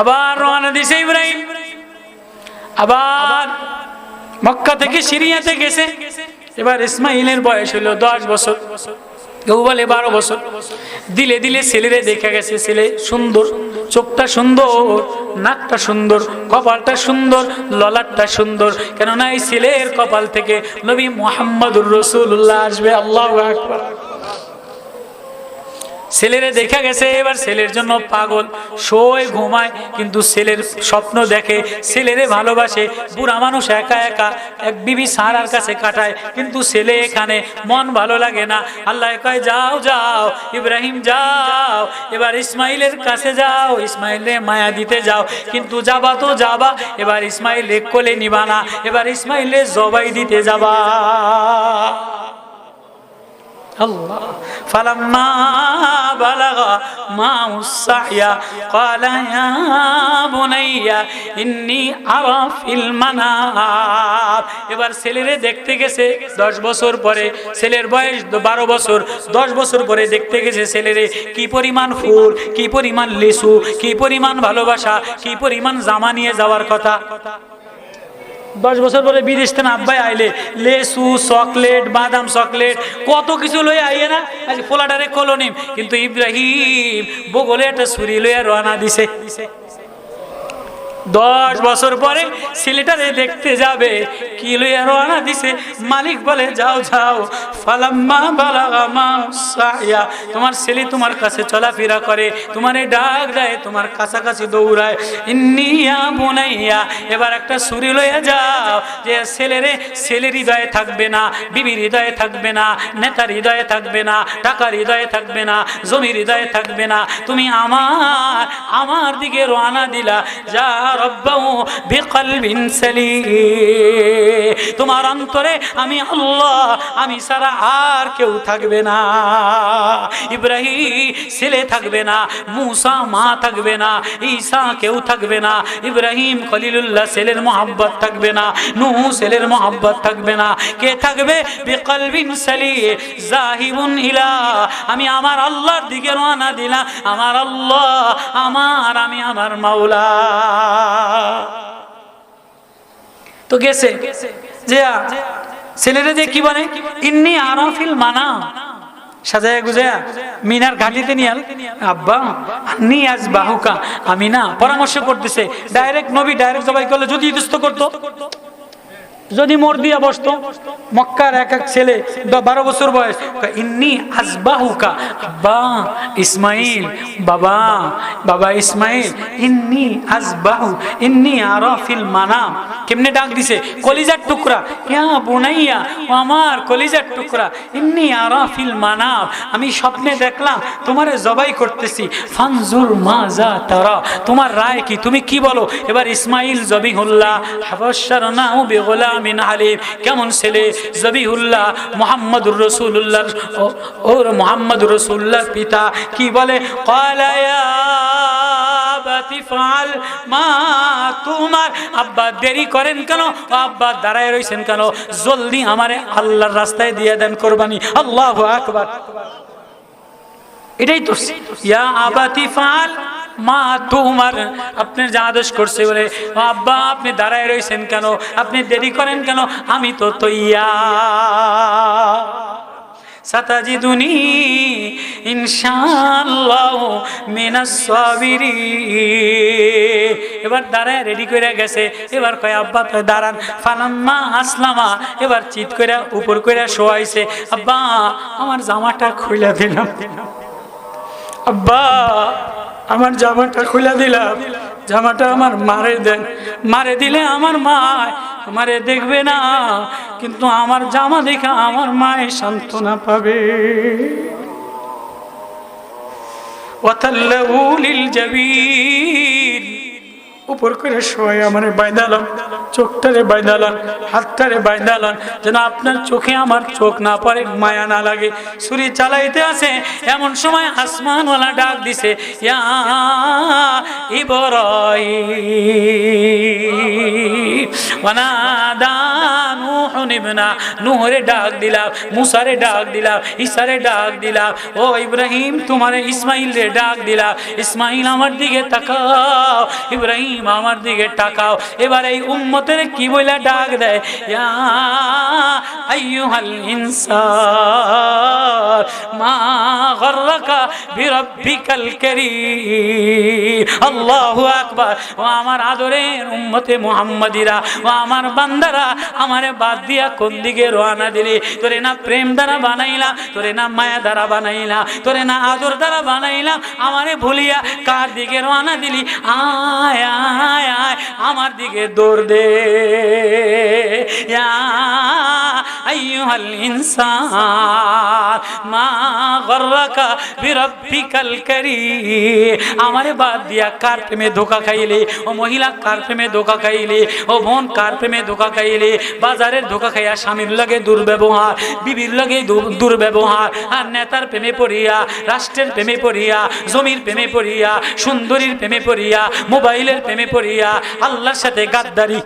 আবার রওনা দিছে ইব্রাহিম, আবার মক্কা থেকে সিরিয়াতে গেছে। এবার ইসমাইলের বয়স হলো 10 বছর, কেউ বলে 12 বছর। দিলে দিলে ছেলেরে দেখা গেছে, ছেলে সুন্দর, চোখটা সুন্দর, নাকটা সুন্দর, কপালটা সুন্দর, ললাটটা সুন্দর। কেননা এই ছেলের কপাল থেকে নবী মুহাম্মদুর রাসূলুল্লাহ আসবে। আল্লাহু আকবার। ছেলেরে দেখা গেছে, এবার ছেলের জন্য পাগল, শোয় ঘুমায়, কিন্তু ছেলের স্বপ্ন দেখে, ছেলেরে ভালোবাসে। বুড়া মানুষ একা একা এক বিবি সারার কাছে কাটায়, কিন্তু ছেলে এখানে মন ভালো লাগে না। আল্লাহ কয় যাও যাও ইব্রাহিম যাও, এবার ইসমাইলের কাছে যাও, ইসমাইলে মায়া দিতে যাও। কিন্তু যাবা তো যাবা, এবার ইসমাইলে কোলে নিবা না, এবার ইসমাইলে জবাই দিতে যাবা। আল্লাহ ফালাম্মা বালাগা মা'আস সা'য়া ক্বালা ইয়া বুনাইয়া ইন্নী আরা ফিল মানাম। এবার ছেলেরে দেখতে গেছে 10 বছর পরে, ছেলের বয়স 12 বছর। 10 বছর পরে দেখতে গেছে ছেলেরে, কি পরিমাণ ফুল, কি পরিমাণ লিচু, কি পরিমাণ ভালোবাসা, কি পরিমাণ জামা নিয়ে যাওয়ার কথা। 10 বছর পরে বিদেশ থেকে আব্বাই আইলে লেসু, চকলেট, বাদাম চকলেট, কত কিছু লই আইয়ে না, আজ পোলাটারে কলোনি। কিন্তু ইব্রাহিম বগলে একটা ছুরি লইয়া রওনা দিছে। 10 বছর পরে ছেলেটারে দেখতে যাবে, কি লইয়া রওনা দিছে, মালিক বলে যাও যাও। ফালাম্মা বালাগা মা'আস সা'য়া, তোমার ছেলে তোমার কাছে চলাফেরা করে, তোমারে ডাক দেয়, তোমার কাছাকাছি দৌড়ায়। ইন্নী ইয়া বুনাইয়া, এবার একটা ছুরি লইয়া যাও, যে ছেলের হৃদয়ে থাকবে না, বিবির হৃদয়ে থাকবে না, নেতার হৃদয়ে থাকবে না, টাকার হৃদয়ে থাকবে না, জমির হৃদয়ে থাকবে না। তুমি আমার দিকে রওনা দিলা, যা রব্বাহু বিকলবিন সালিম, তোমার অন্তরে আমি আল্লাহ, আমি ছাড়া আর কেউ থাকবে না। ইব্রাহিম ছেলে থাকবে না, মুসা মা থাকবে না, ঈসা কেউ থাকবে না, ইব্রাহিম খলিলুল্লাহ ছেলের মোহাব্বত থাকবে না, নূহ ছেলের মোহাব্বত থাকবে না। কে থাকবে? বিকলবিন সালিম যাহিবুন ইলা, আমি আমার আল্লাহর দিকে রওনা দিলাম। আমার আল্লাহ আমি আমার মাওলা। তো গেছে যে ছেলেরা যে কি বলে, ইন্নী আরা ফিল মানাম, সাজায়া গুজায়া মিনার ঘাটিতে নিয়ে আব্বা নি আজ বাহুকা, আমি না পরামর্শ করতেছে। ডাইরেক্ট নবী ডাইরেক্ট জবাই করলে যদি ইতস্ত করতো, যদি মোর দিয়া বসতো। মক্কার এক ছেলে 12 বছর বয়স, ইন্নী আজবাহুকা, আব্বা ইসমাইল, বাবা ইসমাইল, ইন্নী আজবাহু, ইন্নী আরা ফিল মানাম। কেমনে ডাক দিছে, কলিজার টুকরা, ইয়া বুনাইয়া, আমার কলিজার টুকরা, ইন্নী আরা ফিল মানাম, আমি স্বপ্নে দেখলাম তোমারে জবাই করতেছি। ফানজুর মাজা তারা, তোমার রায় কি, তুমি কি বলো। এবার ইসমাইল জবিহুল্লাহ হাবাশশারনাহু বিগুলামিন আলিম, কেমন ছেলে জবিহুল্লাহ, মুহাম্মদুর রাসূলুল্লাহ, ওর মুহাম্মদুর রাসূলুল্লাহর পিতা কি বলে, ক্বালা ইয়া আবাতি ফাআল মা তুমার, আব্বা দেরি করেন কেন, আব্বা দাঁড়ায় রইছেন কেন, জলদি আমারে আল্লাহর রাস্তায় দিয়ে দেন কোরবানি। আল্লাহু আকবার। এটাই তো ইয়া আবাতি ফাআল মা তুমার, আপনার যা আদেশ করছে বলে, আব্বা আপনি দাঁড়ায় রয়েছেন কেন, আপনি দেরি করেন কেন, আমি তো তৈয়ার। সাতাজিদুনি ইনশাআল্লাহ মিনাস সাবিরিন। এবার দাঁড়ায় রেডি করে গেছে। এবার কয় আব্বা তো দাঁড়ান। ফালাম্মা আসলামা, এবার চিৎ করে উপর করে শোয়াইছে, আব্বা আমার জামাটা খুলে দিলাম, আব্বা আমার জামাটা খুলে দিলাম, জামাটা আমার মারে দেন, মারে দিলে আমার মা আমারে দেখবে না, কিন্তু আমার জামা দেখা আমার মায়ের সান্ত্বনা পাবে। ওয়াতাল্লাহু লিল জাবিন, উপর করে শোয় আমারে বাইদালাম, চোখটারে বাইদালাম, হাতটারে বাইদালাম, যেন আপনার চোখে আমার চোখ না পড়ে, মায়া না লাগে। ছুরি চালাইতে আছে এমন সময় আসমানওয়ালা ডাক দিছে, ইয়া ইব্রাহিম, ওয়ানাদা নূহ নিবে না। নূহরে ডাক দিলাম, মুসারে ডাক দিলাম, ঈসারে ডাক দিলাম, ও ইব্রাহিম তোমারে ইসমাইল রে ডাক দিলাম, ইসমাইল আমার দিকে তাকাও, ইব্রাহিম আমার দিকে তাকাও। এবার এই উম্মতের কি বলে ডাক দেয়, ইয়া আইয়ুহাল ইনসান মা গররাকা বিরাব্বিকাল কারীম। আল্লাহু আকবার। ও আমার আদরের উম্মতে মুহাম্মাদিরা, ও আমার বান্দারা, আমারে বাদ দিয়া কোন দিকে রওনা দিলি? তোরে না প্রেম দ্বারা বানাইলাম, তোরে না মায়া দ্বারা বানাইলাম, তোরে না আদর দ্বারা বানাইলাম, আমারে ভুলিয়া কার দিকে রওনা দিলি? আয় আয় আয় আমার দিকে দৌড় দে। ইয়া আইয়ুহাল ইনসান মা গররাকা বিরাব্বিকাল কারীম। আমারে বাদ দিয়া কার প্রেমে ধোঁকা খাইলে? ও মহিলা কার প্রেমে ধোঁকা খাইলে? ও বোন কার প্রেমে ধোঁকা খাইলে? বাজারের ধোঁকা খাইয়া স্বামীর লগে দুর্ব্যবহার, বিবির লগে দুর্ব্যবহার, আর নেতার প্রেমে পড়িয়া, রাষ্ট্রের প্রেমে পড়িয়া, জমির প্রেমে পড়িয়া, সুন্দরীর প্রেমে পড়িয়া, মোবাইলের প্রেমে পড়িয়া, আল্লাহর সাথে গাদ্দারি।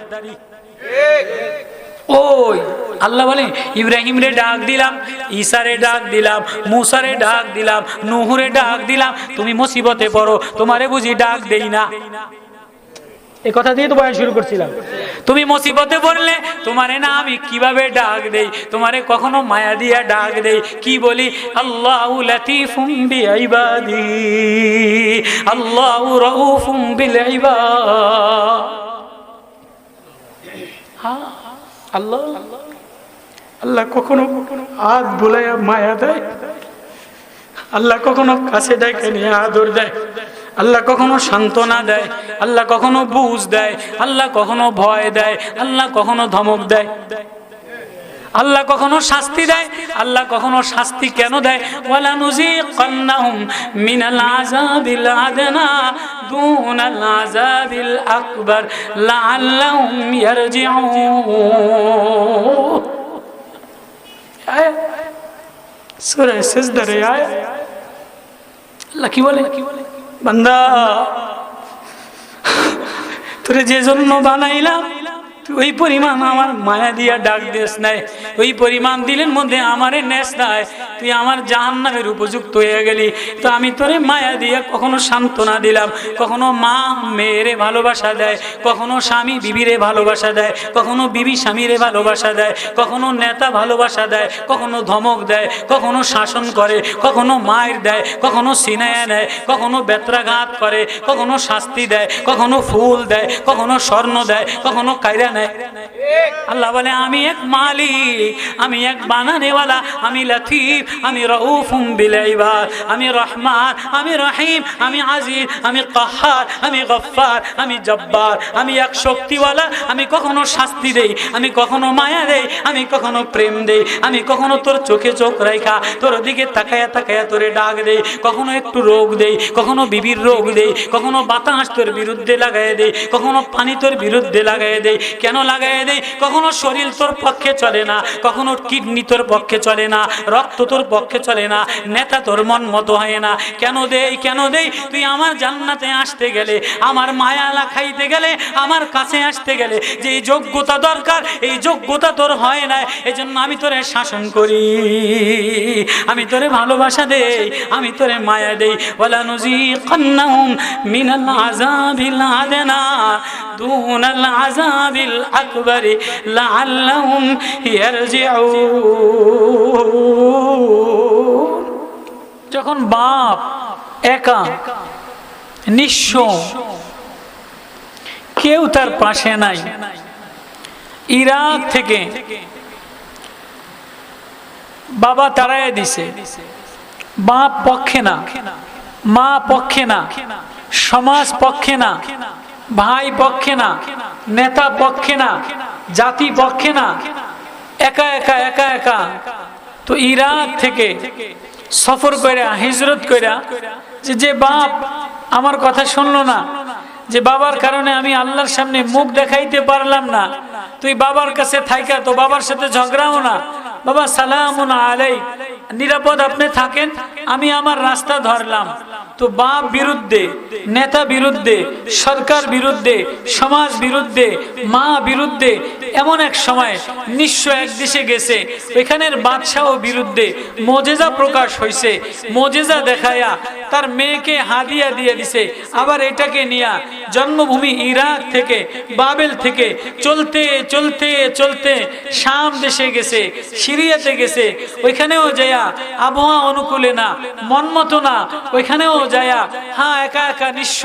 ওই আল্লাহ বলেন ইব্রাহিম রে ডাক দিলাম, ঈসারে ডাক দিলাম, মুসারে ডাক দিলাম, নূহরে ডাক দিলাম, তুমি মুসিবতে পড়ো, তোমারে বুঝি ডাক দেই না? এই কথা দিয়ে তো বয়ান শুরু করছিলাম। তুমি মুসিবতে পড়লে তোমারে না আমি কিভাবে ডাক দেই? তোমারে কখনো মায়া দিয়া ডাক দেই? কি বলি? আল্লাহু লাতীফুম বিইবাদি, আল্লাহু রাউফুম বিল ইবাদ। হ্যাঁ, আল্লাহ আল্লাহ কখনো হাত বুলাইয়া মায়া দেয়, আল্লাহ কখনো কাছে ডেকে নিয়ে আদর দেয়, আল্লাহ কখনো সান্ত্বনা দেয়, আল্লাহ কখনো বুঝ দেয়, আল্লাহ কখনো ভয় দেয়, আল্লাহ কখনো ধমক দেয়, আল্লাহ কখনো শাস্তি দেয়। আল্লাহ কখনো শাস্তি কেন দেয়? ওয়ালা নুযিকান্নাহুম মিনাল আযাবিল আদনা দুনাল আযাবিল আকবার লাআল্লাহুম ইয়ারজিউন। সূরা সিজদার আয়াত। আল্লাহ কি বলে? বান্দা তোরে যে জন্য বানাইলাম ওই পরিমাণ আমার মায়া দিয়া ডাক দিস নাই, ওই পরিমাণ দিলের মধ্যে আমারে নেস নাই, তুই আমার জাহান্নামের উপযুক্ত হয়ে গেলি। তো আমি তোরে মায়া দিয়া কখনো সান্ত্বনা দিলাম, কখনো মা মেয়েরে ভালোবাসা দেয়, কখনো স্বামী বিবিরে ভালোবাসা দেয়, কখনো বিবি স্বামীরে ভালোবাসা দেয়, কখনো নেতা ভালোবাসা দেয়, কখনো ধমক দেয়, কখনো শাসন করে, কখনো মায়ের দেয়, কখনো সিনায়া নেয়, কখনো বেত্রাঘাত করে, কখনো শাস্তি দেয়, কখনো ফুল দেয়, কখনো স্বর্ণ দেয়, কখনো কায়রা নেয়। আল্লাহ বলে আমি এক মালিক, আমি এক বানানেওয়ালা, আমি লতিফ, আমি রউফুম বিল ইবাদ, আমি রহমান, আমি রহিম, আমি আজিজ, আমি কাহার, আমি গফফার, আমি জব্বার, আমি এক শক্তিওয়ালা। আমি কখনো শাস্তি দেই, আমি কখনো মায়া দেই, আমি কখনো প্রেম দেই, আমি কখনো তোর চোখে চোখ রাখা তোর দিকে তাকায়া তাকায়া তোরে ডাক দেই, কখনো একটু রোগ দেই, কখনো বিবির রোগ দেই, কখনো বাতাস তোর বিরুদ্ধে লাগাই দেই, কখনো পানি তোর বিরুদ্ধে লাগাই দেই। কেন লাগাই দেই? কখনো শরীর তোর পক্ষে চলে না, কখনো কিডনি তোর পক্ষে চলে না, রক্ত তোর পক্ষে চলে না, নেতা তোর মন মতো হয় না। কেন দেই? কেন দেই? তুই আমার জান্নাতে আসতে গেলে, আমার মায়া খাইতে গেলে, আমার কাছে আসতে গেলে যে এই যোগ্যতা দরকার, এই যোগ্যতা তোর হয় না। এজন্য আমি তোরে শাসন করি, আমি তোরে ভালোবাসা দেই, আমি তোরে মায়া দেই। ওয়ালা নুযিকান্নাহুম মিনাল আযাবিল আদনা দুনাল আযাবিল আকবার লাআল্লাহুম ইয়ারজিউন। যখন বাপ একা নিঃস্ব, কেউ তার পাশে নাই, ইরাক থেকে বাবা তাড়াইয়া দিছে, বাপ পক্ষে না, মা পক্ষে না, সমাজ পক্ষে না, ভাই পক্ষে না, নেতা পক্ষে না, জাতি পক্ষে না, একা একা একা একা। তো ইরাক থেকে সফর কইরা, হিজরত কইরা, যে বাপ আমার কথা শুনলো না, যে বাবার কারণে আমি আল্লাহর সামনে মুখ দেখাইতে পারলাম না, তুই বাবার কাছে থাইকা তো বাবার সাথে ঝগড়াও না, বাবা সালামুন আলাইক, নিরাপদ আপনি থাকেন, আমি আমার রাস্তা ধরলাম। তো বাপ বিরুদ্ধে, নেতা বিরুদ্ধে, সরকার বিরুদ্ধে, সমাজ বিরুদ্ধে, মা বিরুদ্ধে, এমন এক সময় নিঃস্ব এক দেশে গেছে, ওইখানের বাদশাহ বিরুদ্ধে মোজেজা প্রকাশ হয়েছে, মোজেজা দেখায়া তার মেয়েকে হাদিয়া দিয়ে দিছে। আবার এটাকে নিয়ে জন্মভূমি ইরাক থেকে বাবেল থেকে চলতে চলতে চলতে শাম দেশে গেছে, সিরিয়াতে গেছে, ওইখানেও যায়া আবহাওয়া অনুকূলে না, মন মতো না, ওইখানেও যায়া একা একা নিঃস্ব,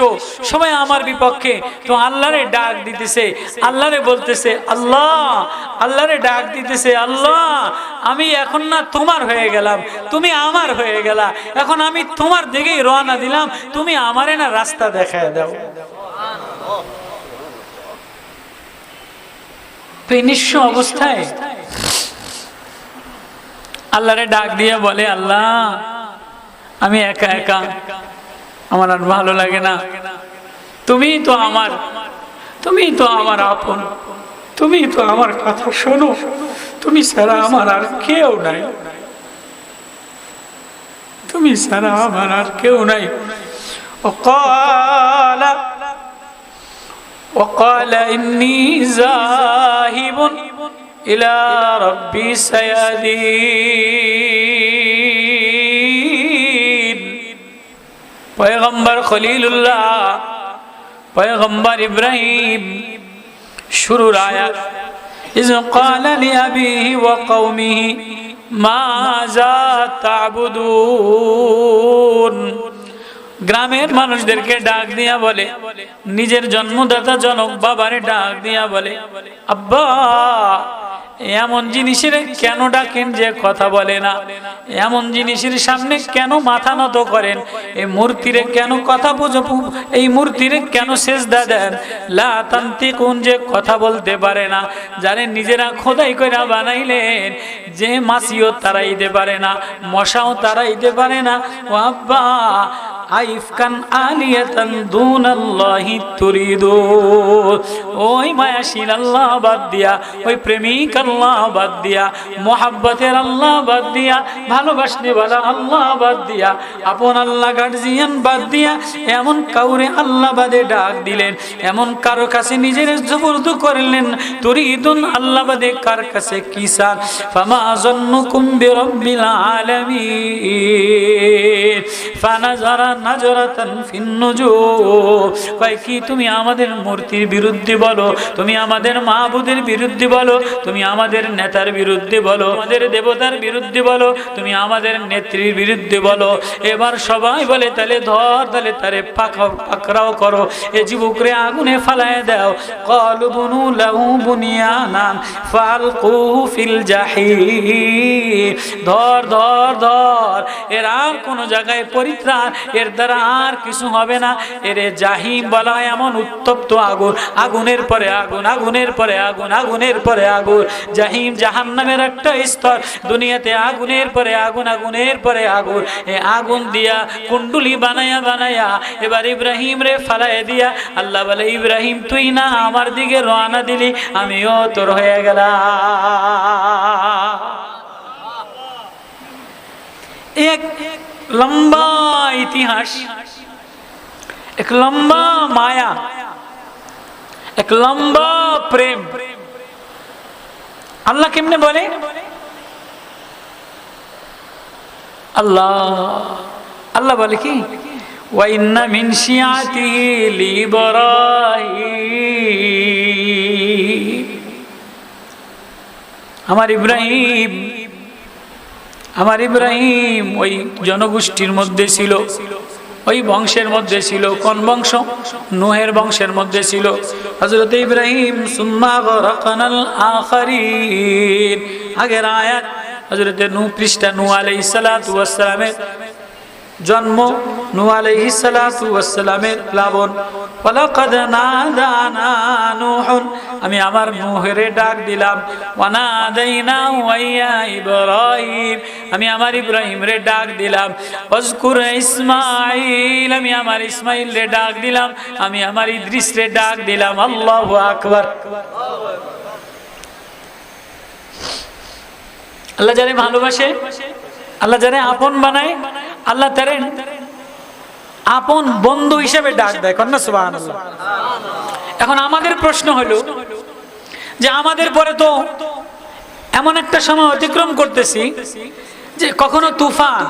সবাই আমার বিপক্ষে। তো আল্লাহরে ডাক দিতেছে, আল্লাহরে বলতেছে আল্লাহ, আল্লাহরে ডাক দিতেছে আল্লাহ, আমি এখন না তোমার হয়ে গেলাম, তুমি আমার হয়ে গেলা, এখন আমি তোমার দিকেই রওনা দিলাম, তুমি আমারে না রাস্তা দেখায় দাও। নিঃস্ব অবস্থায় আল্লাহরে ডাক দিয়ে বলে আল্লাহ, আমি একা একা, আমার আর ভালো লাগে না, তুমি তো আমার আপন, তুমি তো আমার কথা শোনো, তুমি ছাড়া আমার আর কেউ নাই, তুমি ছাড়া আমার আর কেউ নাই। وقال إني ذاهب إلى ربي سيهدين। পয়গম্বর খলিলুল্লাহ, পয়গম্বর ইব্রাহিম শুরুর আয়াত, إذ قال لأبيه وقومه ماذا تعبدون। গ্রামের মানুষদেরকে ডাক দিয়া বলে, নিজের জন্মদাতা জনক বাবারে ডাক দিয়া বলে, আব্বা এমন জিনিসের কেন ডাকেন যে কথা বলে না, এমন জিনিসের সামনে কেন মাথা নত করেন, এই মূর্তিরে কেন কথা বুঝো, এই মূর্তিরে কেন সেজদা দেন, লা তান্তিকুন যে কথা বলতে পারে না, যারা নিজেরা খোদাই কইরা বানাইলেন, যে মাছিও তারাইতে পারে না, মশাও তারাইতে পারে না। ও আব্বা আইফকান আলিয়াতান দুনাল্লাহি তুরিদু, ওই মায়াশীল আল্লাহ বাদ দিয়া, ওই প্রেমিক আল্লাহ বাদ দিয়া, মোহাব্বতের আল্লাহ বাদ দিয়া, ভালোবাসতে বলা আল্লাহ বাদ দিয়া, আপন আল্লাহ গার্জিয়ান বাদ দিয়া এমন কাউরে আল্লাহ বাদে ডাক দিলেন, এমন কারো কাছে নিজের জবরদ করলেন। তুরিদুন আল্লাহ বাদে কার কাছে কি চান? ফামা যন্নুকুম বিরাব্বিল আলামিন ফানাজারা নাজরাতান ফিন নুজুম। কয় কি তুমি আমাদের মূর্তির বিরুদ্ধে বলো, তুমি আমাদের মাহবুদের বিরুদ্ধে বলো, তুমি আমাদের নেতার বিরুদ্ধে বলো, আমাদের দেবতার বিরুদ্ধে বলো, তুমি আমাদের নেত্রীর বিরুদ্ধে বলো। এবার সবাই বলে তাহলে ধর, তাহলে তারে পাকড়াও করো, এ যুবকরে আগুনে ফালায় দাও। ক্বালু বুনু লাহু বুনিয়ানান ফালকুহু ফিল জাহিম। ধর ধর ধর, এর আর কোন জায়গায় পরিত্রাণ, এর দ্বারা আর কিছু হবে না। এরে জাহিম বলা হয় এমন উত্তপ্ত আগুন, আগুনের পরে আগুন, আগুনের পরে আগুন, আগুনের পরে আগুন। জাহিম জাহান্নামের একটা স্তর, দুনিয়াতে আগুনের পরে আগুন, আগুনের পরে আগুন। এই আগুন দিয়া কুণ্ডুলি বানায়া বানায়া এবার ইব্রাহিম রে ফালাই দিয়া আল্লাহ বলে, ইব্রাহিম তুই না আমার দিকে রওনা দিলি, আমিও তোর হয়ে গেলাম। এক লম্বা ইতিহাস, এক লম্বা মায়া, এক লম্বা প্রেম। আল্লাহ কেমনে বলে? আল্লাহ বলে কি, ওয়া ইন্না মিন শিয়াতিহি লিইব্রাহিম। আমার ইব্রাহিম, আমার ইব্রাহিম ওই জনগোষ্ঠীর মধ্যে ছিল, ওই বংশের মধ্যে ছিল। কোন বংশ? নূহের বংশের মধ্যে ছিল হযরত ইব্রাহিম। সুম্মা গরাকনাল আখারিন। আগের আয়াত হযরত নূহ, পৃষ্ঠা নূহ আলাইহিস সালাতু ওয়াস সালামের জন্ম, নূহ আলাইহিস সালাতু ওয়াস সালামের প্লাবন। ওয়ালাকাদ নাদানা নূহুন, আমি আমার নূহেরে ডাক দিলাম। ওয়া নাদাইনা ওয়া ইব্রাহিম, আমি আমার ইব্রাহিম রে ডাক দিলাম। ওয়াজকুর ইসমাঈল, আমি আমার ইসমাঈল রে ডাক দিলাম। আমি আমার ইদ্রিস রে ডাক দিলাম। আল্লাহু আকবার। আল্লাহ যারে ভালোবাসে, আল্লাহ যারে আপন বানায়, আল্লাহ তারে আপন বন্ধু হিসেবে ডাক দেয়। কন্যা সুবহানাল্লাহ। এখন আমাদের প্রশ্ন হলো যে আমাদের পরে তো এমন একটা সময় অতিক্রম করতেছি যে কখনো তুফান,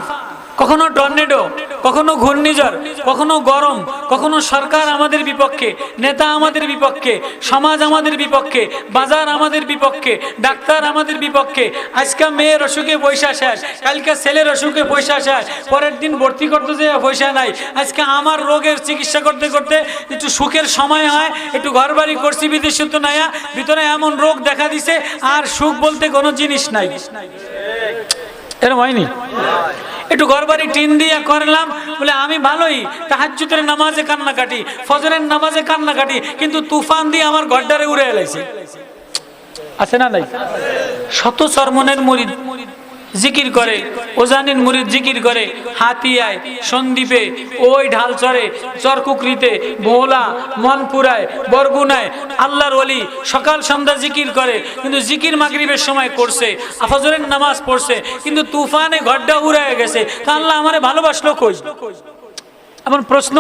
কখনো টর্নেডো, কখনো ঘূর্ণিঝড়, কখনো গরম, কখনো সরকার আমাদের বিপক্ষে, নেতা আমাদের বিপক্ষে, সমাজ আমাদের বিপক্ষে, বাজার আমাদের বিপক্ষে, ডাক্তার আমাদের বিপক্ষে। আজকে মেয়ের অসুখে পয়সা শেষ, কালকে ছেলের অসুখে পয়সা শেষ, পরের দিন ভর্তি করতে যে পয়সা নাই। আজকে আমার রোগের চিকিৎসা করতে করতে একটু সুখের সময় হয়, একটু ঘর বাড়ি করছি বিদেশে তো নাইয়া, ভিতরে এমন রোগ দেখা দিছে আর সুখ বলতে কোনো জিনিস নাই। এরকম হয়নি? একটু ঘর বাড়ি টিন দিয়া করলাম বলে আমি ভালোই, তাহাজ্জুদের নামাজে কান্নাকাটি, ফজরের নামাজে কান্নাকাটি, কিন্তু তুফান দিয়ে আমার ঘরটারে উড়ে এলাইছে। আছে না নাই? শত চরমনের মুরিদ জিকির করে, ওজানিন মুরিদ জিকির করে হাতিয়ায়, সন্দ্বীপে, ওই ঢালচরে, চরকুকরিতে, ভোলা, মনপুরায়, বরগুনায় আল্লাহর ওলি সকাল সন্ধ্যা জিকির করে, কিন্তু জিকির মাগরিবের সময় করছে, ফজরের নামাজ পড়ছে, কিন্তু তুফানে ঘরটা উড়ে গেছে। তা আল্লাহ আমারে ভালোবাসলো কই? এমন প্রশ্ন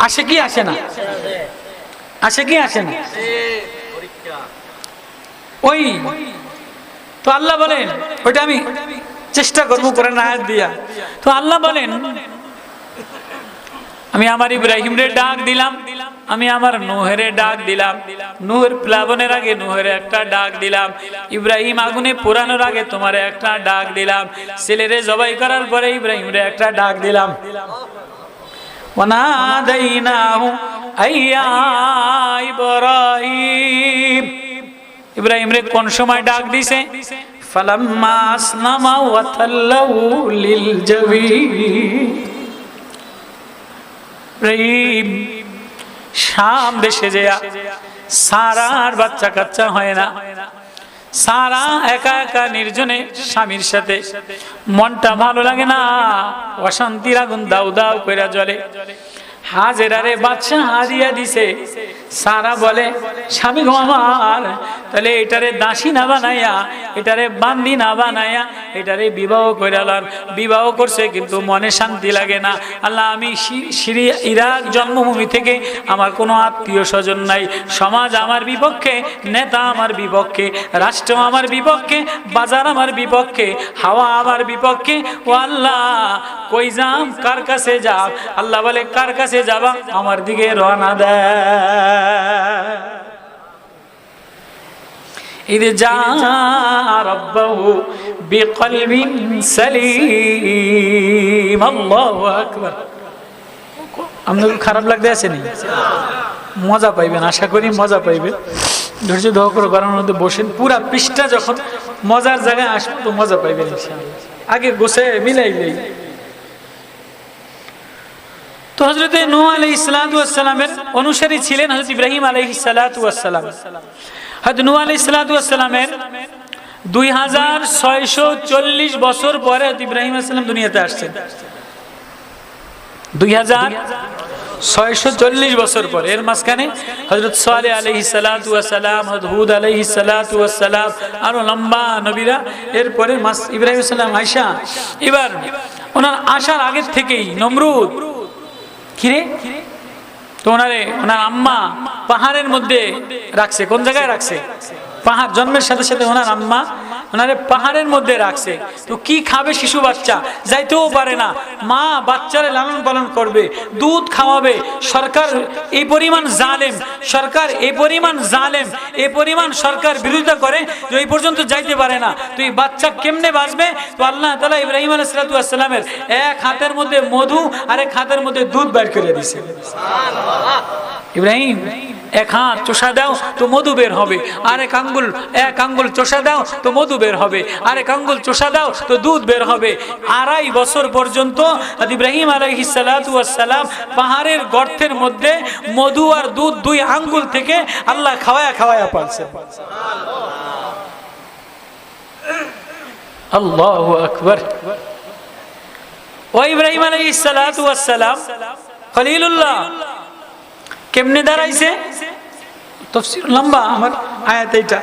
আসে কি আসে না? আসে কি আসে না? ওই তো আল্লাহ বলেন, ওইটা আমি চেষ্টা করবো কোরআন আয়াত দিয়া। তো আল্লাহ বলেন, আমি আমার ইব্রাহিম রে ডাক দিলাম, আমি আমার নূহের ডাক দিলাম, নূহের প্লাবনের আগে নূহের একটা ডাক দিলাম, ইব্রাহিম আগুনে পোড়ানোর আগে তোমারে একটা ডাক দিলাম, ছেলেরে জবাই করার পরে ইব্রাহিম রে একটা ডাক দিলাম। ওয়ানাদাইনাহু আইয়া ইব্রাহিম, ইব্রাহিম রে কোন সময় ডাক দিছে? ফালাম্মা আসলামা ওয়া তাল্লাহু লিল জাবিন। ইব্রাহিম শাম দেশে যায়, সারার বাচ্চা কাচ্চা হয় না, সারা একা একা নির্জনে স্বামীর সাথে, মনটা ভালো লাগে না, অশান্তির আগুন দাউ দাউ কইরা জ্বলে। হাজেরারে বাচ্চা হারিয়া দিছে। সারা বলে, স্বামী গো আমার, তাহলে এটারে দাসী না বানাইয়া, এটারে বান্দি না বানাইয়া, এটারে বিবাহ কইরালাম। বিবাহ করছে কিন্তু মনে শান্তি লাগে না। আল্লাহ, আমি সিরিয়া ইরাক জন্মভূমি থেকে, আমার কোনো আত্মীয় স্বজন নাই, সমাজ আমার বিপক্ষে, নেতা আমার বিপক্ষে, রাষ্ট্র আমার বিপক্ষে, বাজার আমার বিপক্ষে, হাওয়া আমার বিপক্ষে। ও আল্লাহ, কই যাম, কার কাছে যাব? আল্লাহ বলে, কার কাছে যাবা? আমার দিকে রওনা দেয়। ইদ জা রাব্বাহু বিকলবিন সালিম। আল্লাহু আকবার। আপনাদের খারাপ লাগতে আছে নি? মজা পাইবেন, আশা করি মজা পাইবেন। ধৈর্য ধরে করে গরমের মধ্যে বসেন, পুরা পৃষ্ঠা যখন মজার জায়গায় আসবে তো মজা পাইবেন ইনশাআল্লাহ। আগে গোছে মিলাইলেই। তো হযরত নূহ আলাইহিস সালাতু ওয়াস সালামের অনুসারী ছিলেন হযরত ইব্রাহিম আলাইহিস সালাতু ওয়াস সালাম। হযরত নূহ আলাইহিস সালাতু ওয়াস সালামের 2640 বছর পরে হযরত ইব্রাহিম আলাইহিস সালাম দুনিয়াতে আসছেন। 2640 বছর পরে। এর মাঝখানে হযরত সালেহ আলাইহিস সালাতু ওয়াস সালাম, হযরত হুদ আলাইহিস সালাতু ওয়াস সালাম, আরো লম্বা নবীরা এরপরে ইব্রাহিম আলাইহিস সালাম আয়েশা। এবার ওনার আসার আগের থেকেই নমরুদ কিরে তো ওনার আম্মা পাহাড়ের মধ্যে রাখছে। কোন জায়গায় রাখছে? পাহাড়। জন্মের সাথে সাথে ওনার আম্মা ওনারে পাহাড়ের মধ্যে রাখছে। তো কি খাবে শিশু বাচ্চা? যাইতেও পারে না। মা বাচ্চারে লালন পালন করবে, দুধ খাওয়াবে। সরকার এই পরিমাণ জালেম, সরকার এই পরিমাণ জালেম, এই পরিমাণ সরকার বিরোধিতা করে যে এই পর্যন্ত যাইতে পারে না। তো এই বাচ্চা কেমনে বাঁচবে? তো আল্লাহ তাআলা ইব্রাহিম আলাইহিস সালাতু ওয়াস সালামের এক হাতের মধ্যে মধু আর এক হাতের মধ্যে দুধ বের করে দিয়েছে। সুবহানাল্লাহ। ইব্রাহিম, এক হাত চোষা দাও তো মধু বের হবে, আর এক আঙ্গুল চোষা দাও তো মধু বের হবে, আর এক আঙ্গুল চোষা দাও তো দুধ বের হবে। 2.5 বছর পর্যন্ত ইব্রাহিম আলাইহিস সালাতু ওয়াস সালাম পাহাড়ের গর্তের মধ্যে মধু আর দুধ 2 আঙ্গুল থেকে আল্লাহ খাওয়ায়া পালছে। আল্লাহু আকবার। ও ইব্রাহিম আলাইহিস সালাতু ওয়াস সালাম খলিলুল্লাহ কেমনে দাঁড়াইছে? তাফসীর লম্বা, আমার আয়াত এইটা।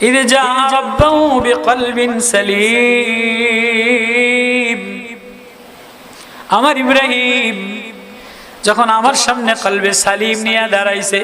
ইদ জা রাব্বাহু বিকলবিন সালিম। আমার ইব্রাহিম যখন আমার সামনে কলবে সালিম নিয়ে দাঁড়াইছে,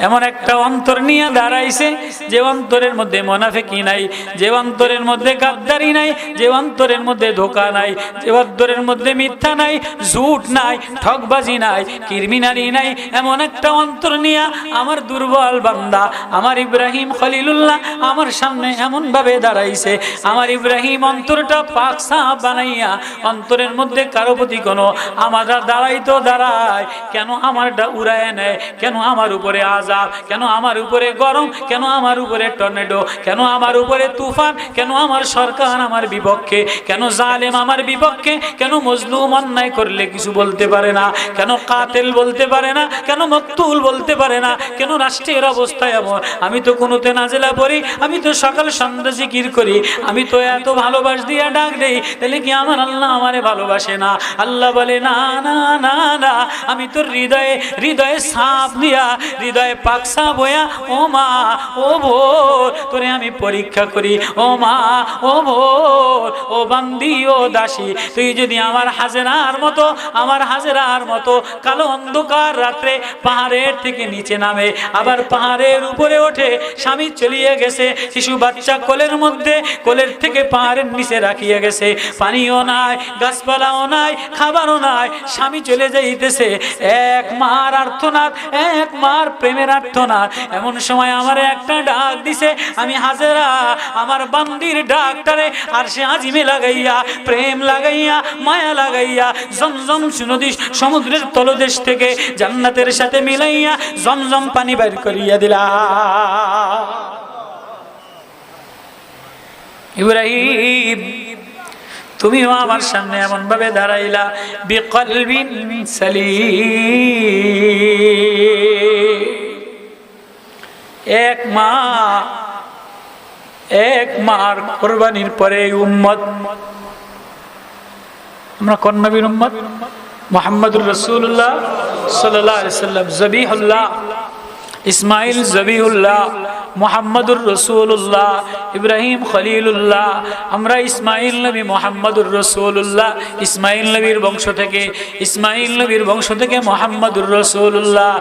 এমন একটা অন্তর নিয়ে দাঁড়াইছে যে অন্তরের মধ্যে মুনাফিকি নাই, যে অন্তরের মধ্যে গাদ্দারি নাই, যে অন্তরের মধ্যে ধোঁকা নাই, যে অন্তরের মধ্যে মিথ্যা নাই, ঝুট নাই, ঠকবাজি নাই, ক্রিমিনালি নাই, এমন একটা অন্তর নিয়ে আমার দুর্বল বান্দা আমার ইব্রাহিম খলিলুল্লাহ আমার সামনে এমন ভাবে দাঁড়াইছে। আমার ইব্রাহিম অন্তরটা পাক সাফ বানাইয়া অন্তরের মধ্যে কারো প্রতি কোনো আমরা দাঁড়াই তো দাঁড়ায়, কেন আমারটা উড়ায় নেয়, কেন আমার উপরে আযাব, কেন আমার উপরে গরম, কেন আমার উপরে টর্নেডো, কেন আমার উপরে তুফান, কেন আমার সরকার আমার বিপক্ষে, কেন জালেম আমার বিপক্ষে, কেন মজলুম অন্যায় করলে কিছু বলতে পারে না, কেন কাতেল বলতে পারে না, কেন মকতুল বলতে পারে না, কেন রাষ্ট্রের অবস্থা এমন। আমি তো কোনোতে নাজেলা পড়ি, আমি তো সকাল সন্ধ্যা জিকির করি, আমি তো এত ভালোবাস দিয়া ডাক দেই, তাহলে কি আমার আল্লাহ আমারে ভালোবাসে না? আল্লাহ বলে না না না না, আমি তোর হৃদয়ে হৃদয়ে সাপ দিয়া, হৃদয়ে পাক সাপ হইয়া ও মা ও ভোর তোরে আমি পরীক্ষা করি। ও মা ও ভোর ও বান্দি ও দাসী, তুই যদি আমার হাজেরার মতো, আমার হাজেরার মতো কালো অন্ধকার রাত্রে পাহাড়ের থেকে নিচে নামে, আবার পাহাড়ের উপরে ওঠে, স্বামী চলিয়ে গেছে, শিশু বাচ্চা কোলের মধ্যে, কোলের থেকে পাহাড়ের নিচে রাখিয়ে গেছে, পানিও নাই, গাছপালাও নাই, খাবারও নাই, স্বামী চলে যাইতেছে, এক মার আর্তনাদ, এক মার প্রেমের আর্তনাদ। এমন সময় আমার একটা ডাক দিছে, আমি হাজেরা আমার বান্দির ডাকটারে আর সে আজিমে লাগাইয়া, প্রেম লাগাইয়া, মায়া লাগাইয়া, জমজম নদী সমুদ্রের তলদেশ থেকে জান্নাতের সাথে মিলাইয়া জমজম পানি বের করিয়া দিলা। ইব্রাহিম তুমিও আমার সামনে এমন ভাবে দাঁড়াইলা, বিকলবিন সালিম। এক মার কুরবানির পরে উম্মত, আমরা কোন নবীর উম্মত? মুহাম্মদুর রাসূলুল্লাহ সাল্লাল্লাহু আলাইহি সাল্লাম, জবিহুল্লাহ ইসমাইল জবিহুল্লাহ, মুহাম্মদুর রাসূলুল্লাহ ইব্রাহিম খলিলুল্লাহ। আমরা ইসমাইল নবী মুহাম্মদুর রাসূলুল্লাহ, ইসমাইল নবীর বংশ থেকে, ইসমাইল নবীর বংশ থেকে মুহাম্মদুর রাসূলুল্লাহ।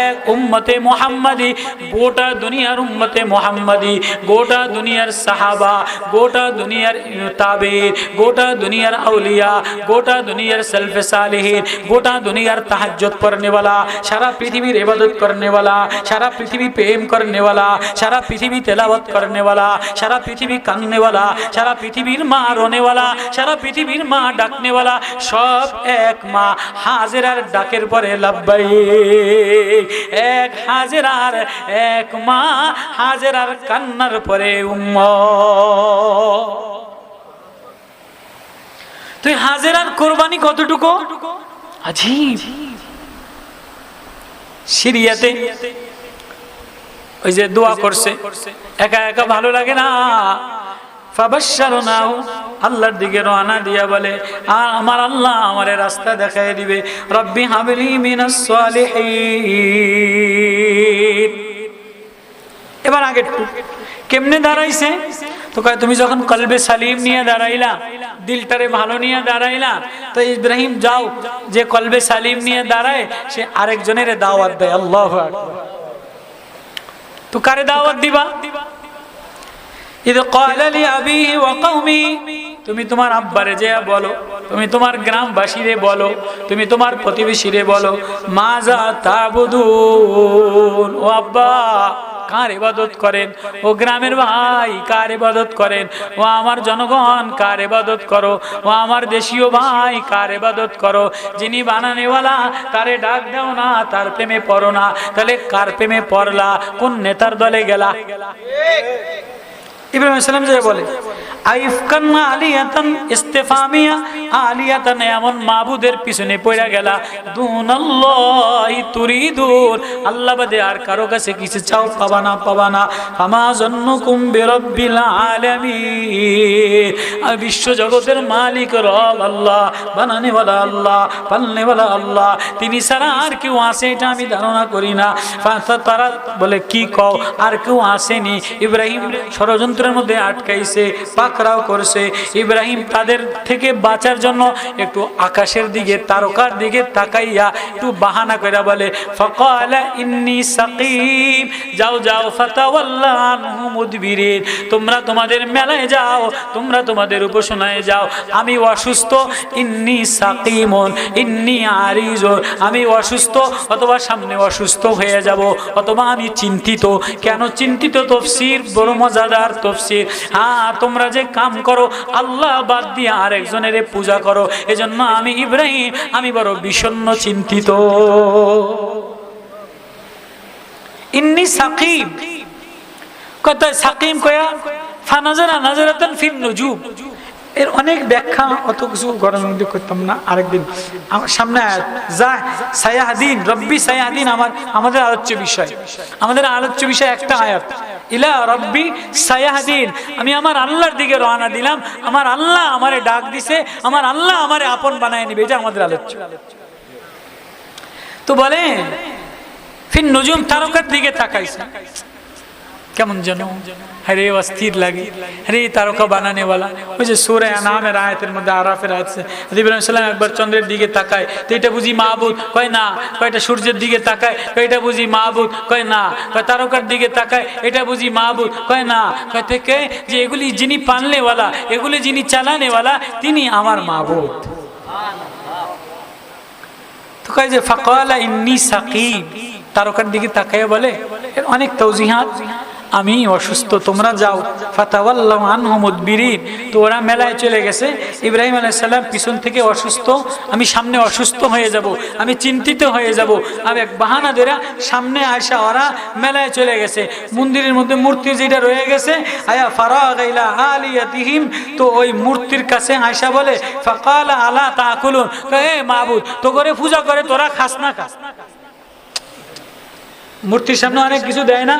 এক উম্মতে মুহাম্মাদি, গোটা দুনিয়ার উম্মতে মুহাম্মাদি, গোটা দুনিয়ার সাহাবা, গোটা দুনিয়ার তাবেঈন, গোটা দুনিয়ার আউলিয়া, গোটা দুনিয়ার সালফে সালেহিন, গোটা দুনিয়ার তাহাজ্জুদ পড়নে वाला, সারা পৃথিবীর ইবাদত করনে वाला, সারা পৃথিবী প্রেম করনে वाला, সারা পৃথিবী তেলাওয়াত করনে वाला, সারা পৃথিবী কাননে वाला, সারা পৃথিবীর মা রোনে वाला, সারা পৃথিবীর মা ডাকনে वाला, সব এক মা হাজেরার ডাকের পরে লাব্বাইক। এক হাজেরার, এক মা হাজেরার কান্নার পরে উম্মত। তুই হাজেরার কুরবানি কতটুকু আজীব। সিরিয়াতে ওই যে দোয়া করছে, একা একা ভালো লাগে না, ফাবাশশারনাহু, আল্লাহর দিকে রওনা দিয়া বলে আমার আল্লাহ আমারে রাস্তা দেখায় দিবে, রব্বি হাবলি মিনাস সালিহিন। এবার আগে কেমনে দাঁড়াইছে তো কয়, তুমি যখন কলবে সালিম নিয়ে দাঁড়াইলা, দিলটারে ভালো নিয়ে দাঁড়াইলা, তো ইব্রাহিম যাও, যে কলবে সালিম নিয়ে দাঁড়ায় সে আরেকজনের দাওয়াত দেয়। আল্লাহু আকবার। তো কারে দাওয়াত দিবা? ইদ ক্বালা লি আবিহি ওয়া কওমি, তুমি তোমার আব্বারে যে বলো, তুমি তোমার গ্রামবাসীরে বলো, তুমি তোমার প্রতিবেশীরে বলো, মাজা তাবুদুন, ও আব্বা কার ইবাদত করেন, ও গ্রামের ভাই কার ইবাদত করেন, ও আমার জনগণ কার ইবাদত করো, ও আমার দেশীয় ভাই কার ইবাদত করো। যিনি বানানেওয়ালা তারে ডাক দাও না, তার প্রেমে পড়ো না। তাহলে কার প্রেমে পড়লা? কোন নেতার দলে গেলা? ইব্রাহিম আলাইহিস সালাম যে বলে আইফকান আলিয়াতান ইস্তিফামিয়া, আলিয়াতান এমন মাবুদের পিছনে পড়া গেলা, দুনাল্লাহি তুরিদুন, আল্লাহ বাদে আর কারো কাছে কিছু চাও পাবা না, পাবা না। ফামা জন্নুকুম বিরাব্বিল আলামিন, আর বিশ্ব জগতের মালিক রব আল্লাহ, বানানে वाला আল্লাহ, পালনে वाला আল্লাহ, তিনি ছাড়া আর কেউ আছে এটা আমি ধারণা করি না। তারা বলে কি কও, আর কেউ আসেনি? ইব্রাহিম ষড়যন্ত্র ভিতরের মধ্যে আটকাইছে, পাকড়াও করছে। ইব্রাহিম তাদের থেকে বাঁচার জন্য একটু আকাশের দিকে, তারকার দিকে তাকাইয়া একটু বাহানা করে বলে, ফাকালা ইন্নী সাকিম, যাও যাও, ফাতাওয়াল্লা আনহু মুদবিরিন, তোমরা তোমাদের মেলায় যাও, তোমরা তোমাদের উপাসনায় যাও, আমি অসুস্থ, ইন্নী সাকিমুন ইন্নী আরিজুন, আমি অসুস্থ অথবা সামনে অসুস্থ হয়ে যাব, অথবা আমি চিন্তিত। কেন চিন্তিত? তাফসীর বড় মজাদার তাফসীর। হ্যাঁ, তোমরা যে কাম করো আল্লাহ বাদ দিয়ে আরেকজনের পূজা করো, এজন্য আমি ইব্রাহিম আমি বড় বিষণ্ণ চিন্তিত। ইন্নী সাকিম, কত সাকিম কয়া ফানাজারা নাজারাতান ফিন নুজুম, এর অনেক ব্যাখ্যা, অত কিছু গরম করতাম না, আরেকদিন আমার সামনে আয়াত যা সায়াহদিন রব্বি সায়াহদিন আমাদের আলোচ্য বিষয়, আমাদের আলোচ্য বিষয় একটা আয়াত, ইলা রব্বি সায়াহদিন, আমি আমার আল্লাহর দিকে রওনা দিলাম, আমার আল্লাহ আমারে ডাক দিছে, আমার আল্লাহ আমারে আপন বানায় নিবে, এটা আমাদের আলোচ্য। তো বলে ফিন নুজুম, তারকার দিকে তাকাইছে, কেমন যেন হরে অস্থির লাগে, হরে তারকা বানানেওয়ালা। ওই যে সূরা আনামের আয়াতের মধ্যে, আরাফের আয়াত, ইব্রাহিম সাল্লাম একবার চন্দ্রের দিকে তাকায়, তো এটা বুঝি মাহবুদ, কয় না, কয়টা সূর্যের দিকে তাকায়, এটা বুঝি মাহবুদ, কয় না, কয় তারকার দিকে তাকায়, এটা বুঝি মাহবুদ, কয় না, কয় থেকে যে এগুলি যিনি পালনেওয়ালা, এগুলি যিনি চালানেওয়ালা, তিনি আমার মাহবুদ। তো কয় যে ফাকালা ইন্নী সাকিম, তারকার দিকে তাকায় বলে, এর অনেক তাওজিহাত, আমি অসুস্থ, তোমরা যাও, ফাতাওয়াল্লাহু আনহু মুদবিরিন। তো ওরা মেলায় চলে গেছে, ইব্রাহিম আলাইহিস সালাম পিছন থেকে অসুস্থ, আমি সামনে অসুস্থ হয়ে যাব, আমি চিন্তিত হয়ে যাব, আমি এক বাহানা ধরে সামনে আসা, ওরা মেলায় চলে গেছে। মন্দিরের মধ্যে মূর্তি যেটা রয়ে গেছে, আয়া ফারাগা ইলা আলিয়াতিহিম, তো ওই মূর্তির কাছে আয়সা বলে, ফাকালা আলা তাকুলুন, হে মাবুদ, তো করে পূজা করে, তোরা খাস না? খাস মূর্তির সামনে অনেক কিছু দেয় না,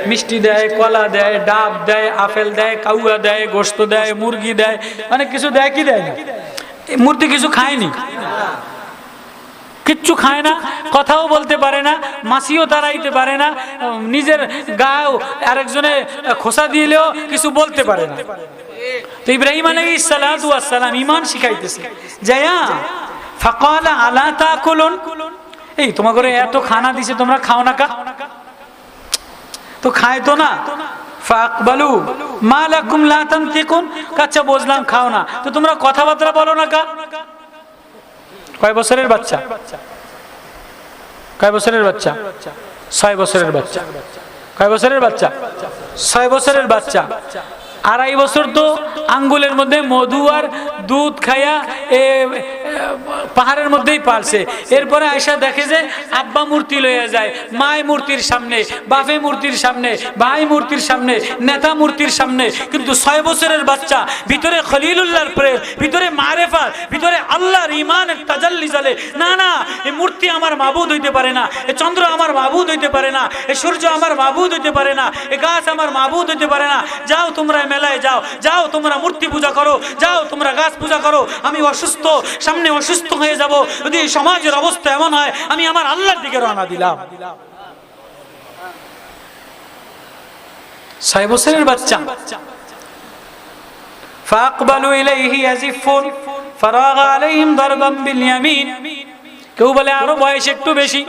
মিষ্টি দেয়, কলা দেয়, ডাব দেয়, আপেল দেয়, কাউয়া দেয়, গোশত দেয়, মুরগি দেয়, অনেক কিছু দেয়, কি দেয় না? মূর্তি কিছু খায়নি, কিচ্ছু খায় না, কথাও বলতে পারে না, মাসিও তাড়াইতে পারে না, নিজের গাও আরেকজনে খোসা দিলেও কিছু বলতে পারে না। তো ইব্রাহিম আলাইহিস সালাতু ওয়াস সালাম ঈমান শিখাইতেছে, যায়া ফাকালা আলা তাকুলুন, এই তোমার ঘরে এত খানা দিছে, তোমরা খাও না কা? তো খায় তো না। ফাকবালু মা লাকুম লা তানতিকুন, আচ্ছা বুঝলাম খাও না, তো তোমরা কথাবার্তা বলো না কা? কয় বছরের বাচ্চা? কয় বছরের বাচ্চা? 6 বছরের বাচ্চা। কয় বছরের বাচ্চা? 6 বছরের বাচ্চা। 2.5 বছর তো আঙ্গুলের মধ্যে মধু আর দুধ খাইয়া পাহাড়ের মধ্যেই পালছে। এরপরে আয়সা দেখে যে আব্বা মূর্তি লইয়া যায়, মায় মূর্তির সামনে, বাপে মূর্তির সামনে, ভাই মূর্তির সামনে, নেতা মূর্তির সামনে, কিন্তু 6 বছরের বাচ্চা, ভিতরে খলিলুল্লাহর প্রেম, ভিতরে মারেফাত, ভিতরে আল্লাহর ঈমানের তাজাল্লি জ্বলে। না না, এই মূর্তি আমার মাবুদ হইতে পারে না, এই চন্দ্র আমার মাবুদ হইতে পারে না, এই সূর্য আমার মাবুদ হইতে পারে না, এই গাছ আমার মাবুদ হইতে পারে না। যাও তোমরা মেলায় যাও, যাও তোমরা মূর্তি পূজা করো, যাও তোমরা গাছ পূজা করো, আমি অসুস্থ, সামনে অসুস্থ হয়ে যাব, যদি সমাজের অবস্থা এমন হয়, আমি আমার আল্লাহর দিকে রওনা দিলাম। 6 বছরের বাচ্চা। ফাকবালু ইলাইহি ইয়াজিফুন ফারাগা আলাইহিম দারবাম বিল ইয়ামিন। কেউ বলে আরো বয়স একটু বেশি,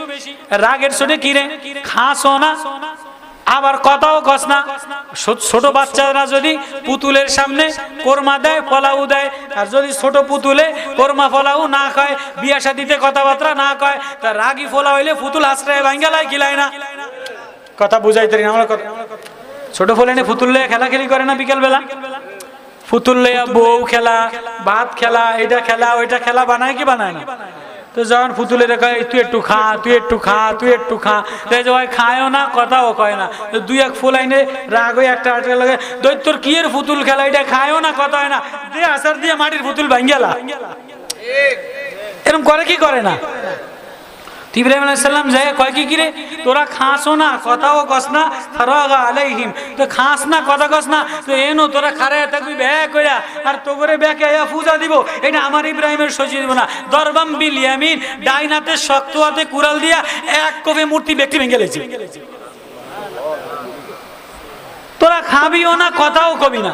রাগের চোটে কিরে খাসও না, আবার কথাও কস না। ছোট বাচ্চারা যদি পুতুলের সামনে কোরমা দেয়, পোলাও দেয়, আর যদি ছোট পুতুলে কোরমা পোলাও না খায়, বিয়া শাদিতে কথাবার্তা না কয়, তা রাগি ফোলা হইলে পুতুল আশ্রয় ভাঙ্গালায় খিলায় না। কথা বুঝাইতে আমরা ছোট ফলে পুতুল লইয়া খেলাখেলি করে না? বিকেল বেলা পুতুল লইয়া বউ খেলা, ভাত খেলা, এটা খেলা, ওইটা খেলা বানায় কি বানায় না? তো যখন পুতুলের কয় তুই একটু খা, তুই একটু খা, তুই একটু খা, খায়ও না, কথাও কয় না, 2-1 ফুল আইনে রাগ হয়ে একটা আটকে লাগে, দৈত্যর কি এর পুতুল খেলা, এটা খায়ও না, কথা হয় না, দিয়ে আসার দিয়ে মাটির পুতুল ভাঙ্গেলা। এরকম করে কি করে না? ইব্রাহিম আলাইহিস সালাম যায় কয় কি কিরে তোরা খাসও না, কথাও কস না, ফারাগা আলাইহিম, তো খাস না, কথা কস না, তো এনো তোরা খারায় থাকবি ব্যাক কইরা, আর তো করে ব্যাকে আয়া পূজা দিব, এটা আমার ইব্রাহিমের সজি দিব না। দরবাম বিল ইয়ামিন, ডাইন হাতে শক্ত হাতে কুড়াল দিয়া এক কোফে মূর্তি ব্যক্তি ভেঙে গেছে। তোরা খাবিও না, কথাও কবি না,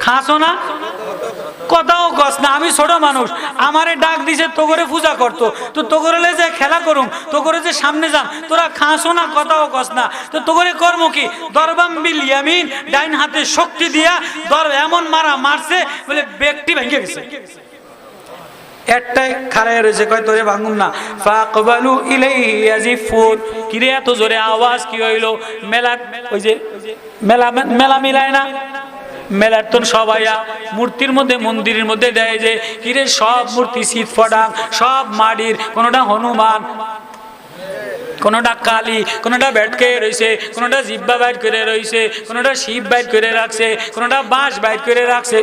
খাসো না, কথাও কস না। আমি ছোট মানুষ, আমারে ডাক দিছে তো করে পূজা করতো, তো তো করে যে খেলা করুম, তো করে যে সামনে যাম, তোরা খাসো না, কথাও কস না, তো তো করে কর্ম কি? দরবাম বিল ইয়ামিন, ডাইন হাতে শক্তি দিয়া এমন মারছে বলে ব্যক্তি ভেঙে গেছে। একটাই খাড়ায় রয়েছে, কয় তোরে ভাঙুম না। ফাকবালু ইলাইহি ইয়াজিফুন, কিরে এত জোরে আওয়াজ কি হইলো? মেলা, ওই যে মেলা মিলায় না, মেলার তো সবাই মূর্তির মধ্যে, মন্দিরের মধ্যে দেয় যে কিরে সব মূর্তি শীত ফটাং, সব মাটির, কোনোটা হনুমান, কোনোটা কালী, কোনোটা ব্যাটকে রয়েছে, কোনোটা জিব্বা বাইট করে রয়েছে, কোনোটা শিব বাইট করে রাখছে, কোনোটা বাঁশ বাইট করে রাখছে।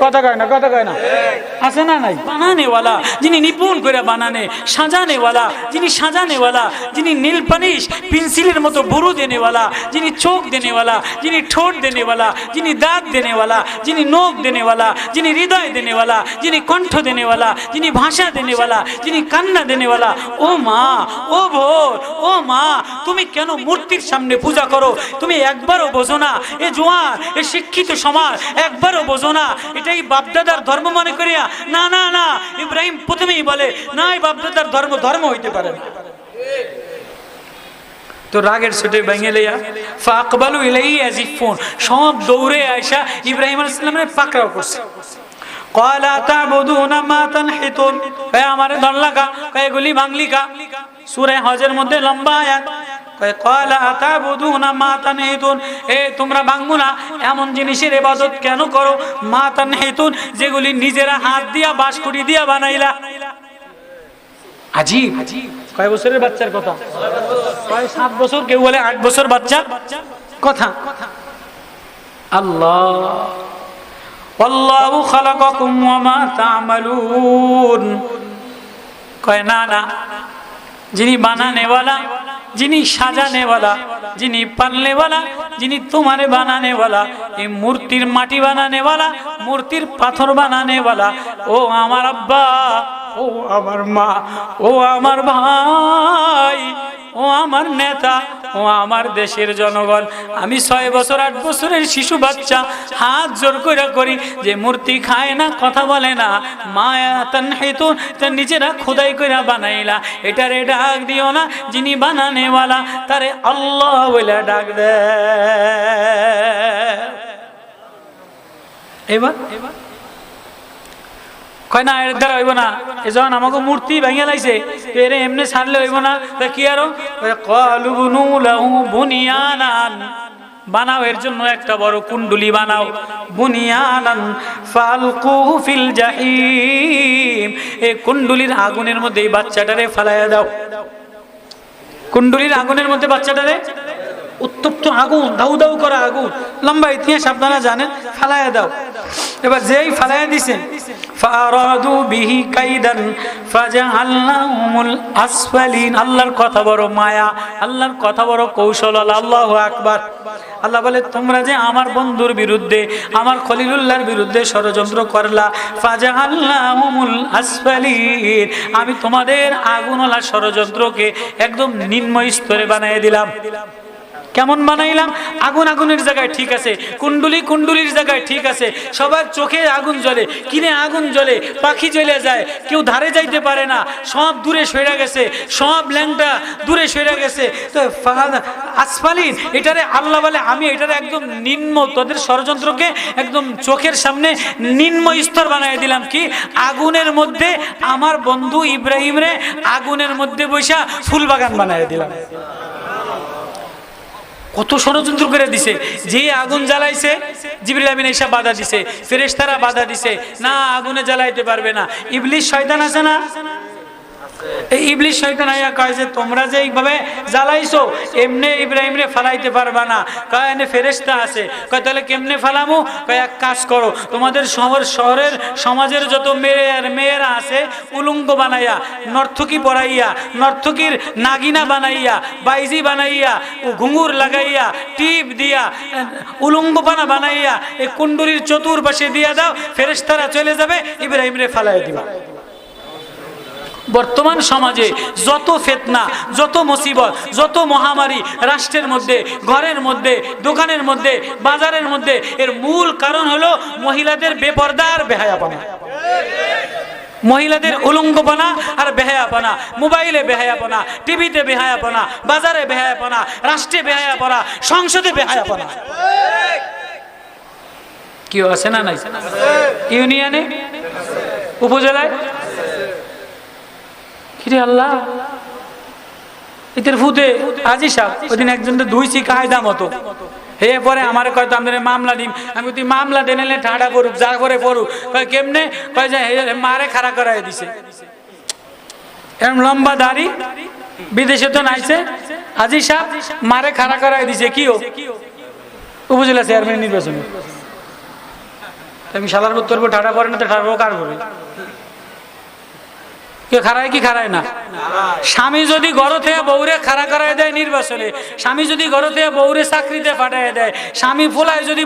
কথা কয় না, কথা কয় না, আছে না নাই? বানানেওয়ালা যিনি নিপুণ করে বানানে, সাজানেওয়ালা যিনি সাজানেওয়ালা, যিনি নীল পানিশ পেন্সিলের মতো বুরু দেনেওয়ালা, যিনি চোখ দেনেওয়ালা, যিনি ঠোঁট দেনেওয়ালা, যিনি দাঁত দেনেওয়ালা, যিনি নখ দেনেওয়ালা, যিনি হৃদয় দেনেওয়ালা, যিনি কণ্ঠ দেনেওয়ালা, যিনি ভাষা দেনেওয়ালা, যিনি কান্না দেনেওয়ালা। ও মা, ও ভোর, ও মা, তুমি কেন মূর্তির সামনে পূজা করো? তুমি একবারও বোঝো না? এ জোয়ান, এ শিক্ষিত সমাজ একবারও বোঝো না? এটাই বাপদাদার ধর্ম মনে করিয়া? না না না, ইব্রাহিম প্রথমেই বলে না, এই বাপদাদার ধর্ম ধর্ম হইতে পারে না। তো রাগের ছুটে ভেঙে লইয়া ফাকবালু ইলাইহি ইয়াজিফুন, সব দৌড়ে আয়সা ইব্রাহিম আলাইহিস সালামের পাকড়াও করছে। ক্বালা তা'বুদুনা মা তানহিতুন, হে আমারে ধর লাগা, এগুলি ভাঙলি কা? সূরা হজের মধ্যে লম্বা আয়াত, ক্বালা তা'বুদুনা মা তানহিতুন, এ তোমরা ভাঙবো না এমন জিনিসের ইবাদত কেন করো? মা তানহিতুন, যেগুলি নিজেরা হাত দিয়া বাঁশকুড়ি দিয়া বানাইলা। আজীব, কয় বছরের বাচ্চার কথা? কয় 7 বছর, কেউ বলে 8 বছর বাচ্চা কথা। আল্লাহ, আল্লাহু খালাকাকুম ওয়া মা তা'মালুন, কয় না না, যিনি বানানেওয়ালা, যিনি সাজানেওয়ালা, যিনি পালনেওয়ালা, যিনি তোমারে বানানেওয়ালা, এই মূর্তির মাটি বানানেওয়ালা, মূর্তির পাথর বানানেওয়ালা, ও আমার আব্বা, ও আমার মা, ও আমার ভাই, ও আমার নেতা, ও আমার দেশের জনগণ, আমি 6 বছর 8 বছরের শিশু বাচ্চা হাত জোর করে করি, যে মূর্তি খায় না, কথা বলে না, মায়া তানহিতুন, তার নিজেরা খোদাই করে বানাইলা, এটারে ডাক দিও না, যিনি বানানেওয়ালা তারে আল্লাহ বলে ডাক দে। এবার কয় না, এর দ্বারা হইব না, এজন আমাকে মূর্তি ভেঙে লাইছে, তো এর এমনি ছাড়লে হইব না, তা কি আরো? ক্বালু বুনু লাহু বুনিয়ানান, বানাও এর জন্য একটা বড় কুণ্ডুলি বানাও, বুনিয়ানান ফালকুহু ফিল জাহিম, এই কুণ্ডুলির আগুনের মধ্যে এই বাচ্চাটারে ফালাইয়া দাও। কুণ্ডুলির আগুনের মধ্যে বাচ্চাটারে, উত্তপ্ত আগুন, দাউ দাউ করা আগুন, লম্বা ইতিহাস আপনারা জানেন, ফালাইয়া দাও। এবার যেই ফালাইয়া দিছে, ফারাদু বিহি কাইদান ফাজআলনাহুমুল আসফালিন, আল্লাহর কথা বড় মায়া, আল্লাহর কথা বড় কৌশল। আল্লাহু আকবার। আল্লাহ বলে, তোমরা যে আমার বন্ধুর বিরুদ্ধে, আমার খলিলুল্লাহর বিরুদ্ধে ষড়যন্ত্র করলা, ফাজআলনাহুমুল আসফালিন, আমি তোমাদের আগুনওয়ালা ষড়যন্ত্রকে একদম নিম্ন স্তরে বানিয়ে দিলাম। কেমন বানাইলাম? আগুন আগুনের জায়গায় ঠিক আছে, কুণ্ডুলি কুণ্ডুলির জায়গায় ঠিক আছে, সবার চোখে আগুন জ্বলে, কিনে আগুন জ্বলে, পাখি জ্বলে যায়, কেউ ধারে যাইতে পারে না, সব দূরে সরে গেছে, সব ল্যাংটা দূরে সরে গেছে। তো আসফালিন, এটারে আল্লাহ বলে আমি এটারে একদম নিম্ন, তোদের ষড়যন্ত্রকে একদম চোখের সামনে নিম্ন স্তর বানিয়ে দিলাম। কি? আগুনের মধ্যে আমার বন্ধু ইব্রাহিম রে আগুনের মধ্যে বসা ফুল বাগান বানিয়ে দিলাম। কত ষড়যন্ত্র করে দিছে। যে আগুন জ্বালাইছে, জিবরিল আমিন এসে বাধা দিছে, ফেরেশতারা বাধা দিছে, না আগুনে জ্বালাইতে পারবে না। ইবলিস শয়তান আছে না? এই ইবলিস শয়তান আইয়া কয় যে তোমরা যে এইভাবে জ্বালাইছো, এমনি ইব্রাহিম রে ফালাইতে পারবা না। কয় এনে ফেরেশতা আছে। কয় তাহলে কেমনে ফালামু? কয় এক কাজ করো, তোমাদের শহরের সমাজের যত মেয়েরা আছে, উলঙ্গ বানাইয়া, নর্তকী পরাইয়া, নর্তকীর নাগিনা বানাইয়া, বাইজি বানাইয়া, ঘুঙুর লাগাইয়া, টিপ দিয়া, উলঙ্গপানা বানাইয়া এই কুণ্ডুলির চতুর্পাশে দিয়া দাও, ফেরেশতারা চলে যাবে, ইব্রাহিম রে ফালাই দিবা। বর্তমান সমাজে যত ফিতনা, যত মুসিবত, যত মহামারী রাষ্ট্রের মধ্যে, ঘরের মধ্যে, দোকানের মধ্যে, বাজারের মধ্যে, এর মূল কারণ হলো মহিলাদের বেপরদা আর বেহায়াপনা, মহিলাদের উলঙ্গপনা আর বেহায়াপনা, মোবাইলে বেহায়াপনা, টিভিতে বেহায়াপনা, বাজারে বেহায়াপনা, রাষ্ট্রে বেহায়াপনা, সংসদে বেহায়াপনা। কি আছে না নাই? ইউনিয়নে, উপজেলায়, কিরে আল্লাহ এদের ফুদে আজি সাহেব ওইদিন একজন ধুইছি কায়দা মতো, হে পরে আমার কয় তো আমাদের মামলা দিম। আমি তুই মামলা দেনে ঠাডা করুক, যা করে পড়ুক। কয় কেমনে? কয় যে মারে খাড়া করাই দিছে, এরকম লম্বা দাড়ি, বিদেশে তো নাইছে, আজি সাহেব মারে খাড়া করাই দিছে। কি উপজেলা চেয়ারম্যান নির্বাচনে আমি শালার উত্তর ঠাডা করে না, তো ঠাডা কার করে? কে খারায় কি খারায় না? স্বামী যদি ঘর থেকে বউরে খাড়া করায় দেয় নির্বাচনে, স্বামী যদি ঘর থেকে বউরে চাকরিতে ফাটাই দেয়, স্বামী ফোলায় যদি